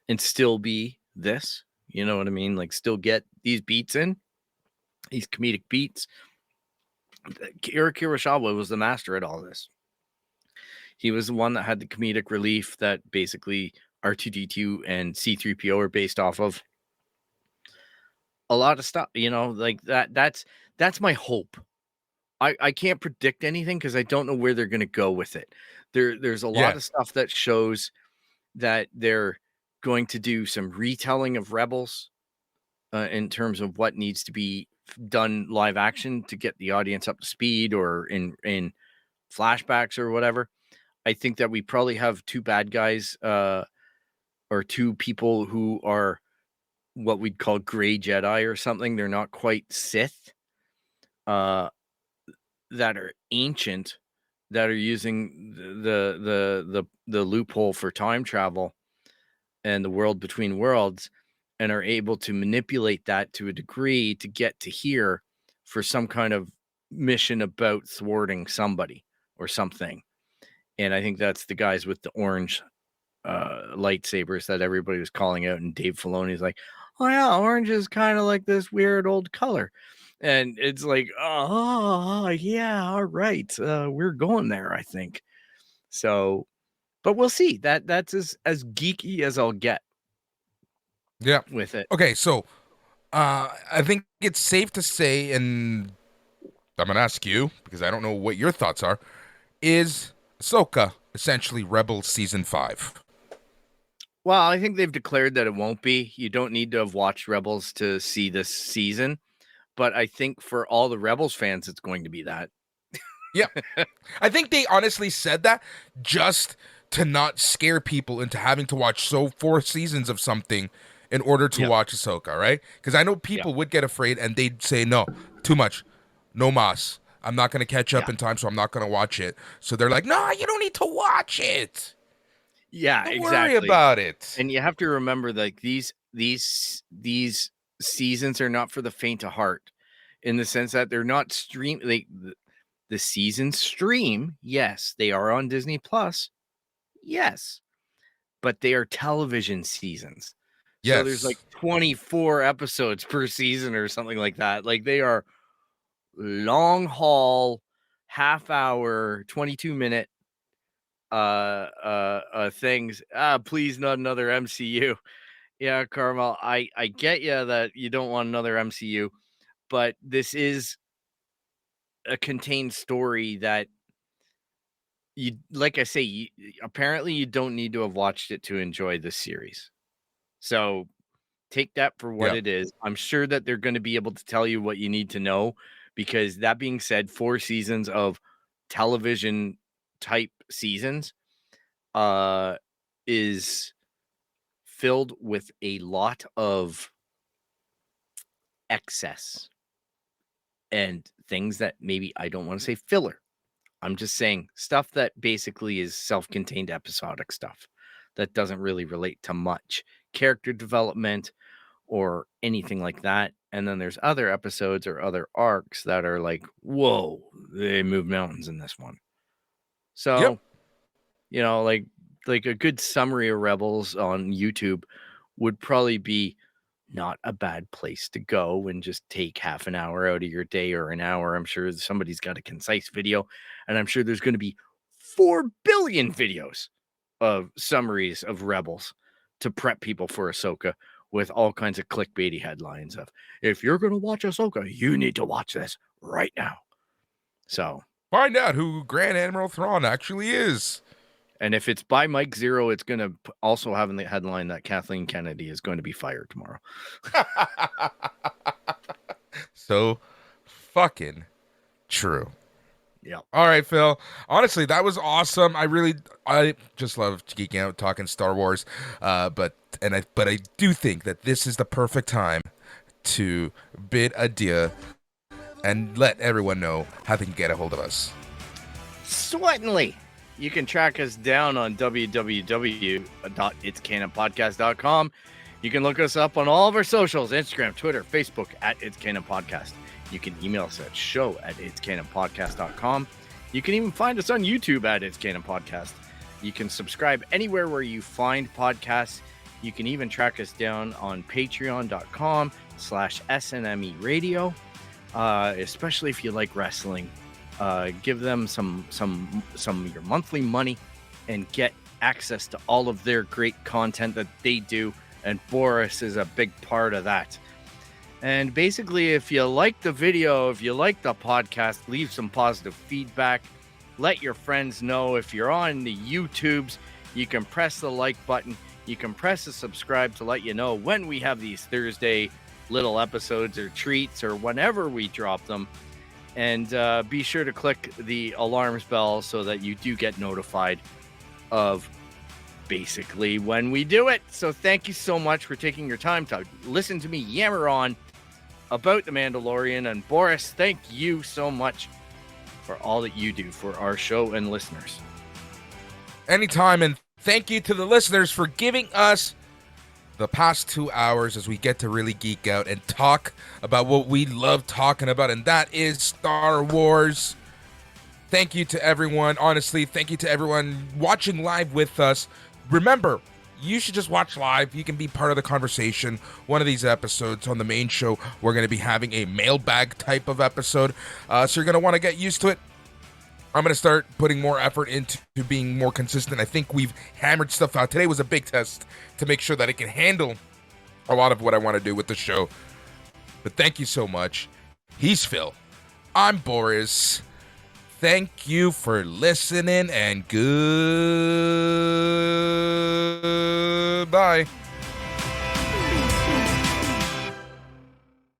and still be this. You know what I mean? Like, still get these beats in, these comedic beats. Akira Kurosawa was the master at all this. He was the one that had the comedic relief that basically R2D2 and C3PO are based off of. A lot of stuff, like that. That's my hope. I can't predict anything because I don't know where they're going to go with it. There's a lot Yeah. of stuff that shows that they're going to do some retelling of Rebels in terms of what needs to be done live action to get the audience up to speed, or in flashbacks or whatever. I think that we probably have two bad guys, or two people who are what we'd call gray Jedi or something. They're not quite Sith, uh, that are ancient, that are using the loophole for time travel and the world between worlds, and are able to manipulate that to a degree to get to here for some kind of mission about thwarting somebody or something. And I think that's the guys with the orange lightsabers that everybody was calling out, and Dave Filoni's like, "Oh yeah, orange is kind of like this weird old color," and it's like, "Oh yeah, all right, we're going there, I think." So, but we'll see. That's as geeky as I'll get Yeah. with it. Okay, so I think it's safe to say, and I'm gonna ask you because I don't know what your thoughts are. Is Ahsoka essentially Rebels season 5? Well, I think they've declared that it won't be. You don't need to have watched Rebels to see this season, but I think for all the Rebels fans, it's going to be that. Yeah. I think they honestly said that just to not scare people into having to watch 4 seasons of something in order to Yeah, watch Ahsoka, right? Because I know yeah, people would get afraid and they'd say, no, too much, no mas. I'm not going to catch up yeah, in time, so I'm not going to watch it. So they're like, no, you don't need to watch it. yeah, Don't worry exactly. about it. And you have to remember, like, these seasons are not for the faint of heart, in the sense that they're not the seasons stream. Yes, they are on Disney Plus. Yes, but they are television seasons. So there's like Yes. 24 episodes per season or something like that. Like, they are long haul, half hour, 22-minute things. Please, not another MCU. Yeah, Carmel, I get you that you don't want another MCU, but this is a contained story that you, like I say, apparently you don't need to have watched it to enjoy this series. So take that for what Yeah. it is. I'm sure that they're going to be able to tell you what you need to know, because that being said, 4 seasons of television type seasons uh is filled with a lot of excess and things that maybe I don't want to say filler. I'm just saying stuff that basically is self-contained episodic stuff that doesn't really relate to much character development or anything like that. And then there's other episodes or other arcs that are like, whoa, they move mountains in this one. Yep. So, like a good summary of Rebels on YouTube would probably be not a bad place to go and just take half an hour out of your day, or an hour. I'm sure somebody's got a concise video, and I'm sure there's going to be 4 billion videos summaries of Rebels to prep people for Ahsoka with all kinds of clickbaity headlines of, if you're going to watch Ahsoka, you need to watch this right now. So Find out who Grand Admiral Thrawn actually is. And if it's by Mike Zero, it's going to also have in the headline that Kathleen Kennedy is going to be fired tomorrow. So fucking true. Yeah. All right, Phil. Honestly, that was awesome. I just love geeking out, talking Star Wars. But I do think that this is the perfect time to bid adieu and let everyone know how they can get a hold of us. Certainly. You can track us down on www.itscanonpodcast.com. You can look us up on all of our socials, Instagram, Twitter, Facebook, at It's Canon Podcast. You can email us at show@itscanonpodcast.com. You can even find us on YouTube at It's Canon Podcast. You can subscribe anywhere where you find podcasts. You can even track us down on patreon.com/SNME Radio, especially if you like wrestling. Give them some of your monthly money and get access to all of their great content that they do, and Boris is a big part of that. And basically, if you like the video, if you like the podcast, leave some positive feedback. Let your friends know. If you're on the YouTubes, you can press the like button. You can press the subscribe to let you know when we have these Thursday little episodes or treats or whenever we drop them. And be sure to click the alarms bell so that you do get notified of basically when we do it. So thank you so much for taking your time to listen to me yammer on about The Mandalorian. And Boris, thank you so much for all that you do for our show and listeners. Anytime, and thank you to the listeners for giving us the past 2 hours as we get to really geek out and talk about what we love talking about, and that is Star Wars. Thank you to everyone. Honestly, thank you to everyone watching live with us. Remember, you should just watch live. You can be part of the conversation. One of these episodes on the main show, we're going to be having a mailbag type of episode, so you're going to want to get used to it. I'm going to start putting more effort into being more consistent. I think we've hammered stuff out. Today was a big test to make sure that it can handle a lot of what I want to do with the show. But thank you so much. He's Phil. I'm Boris. Thank you for listening, and goodbye.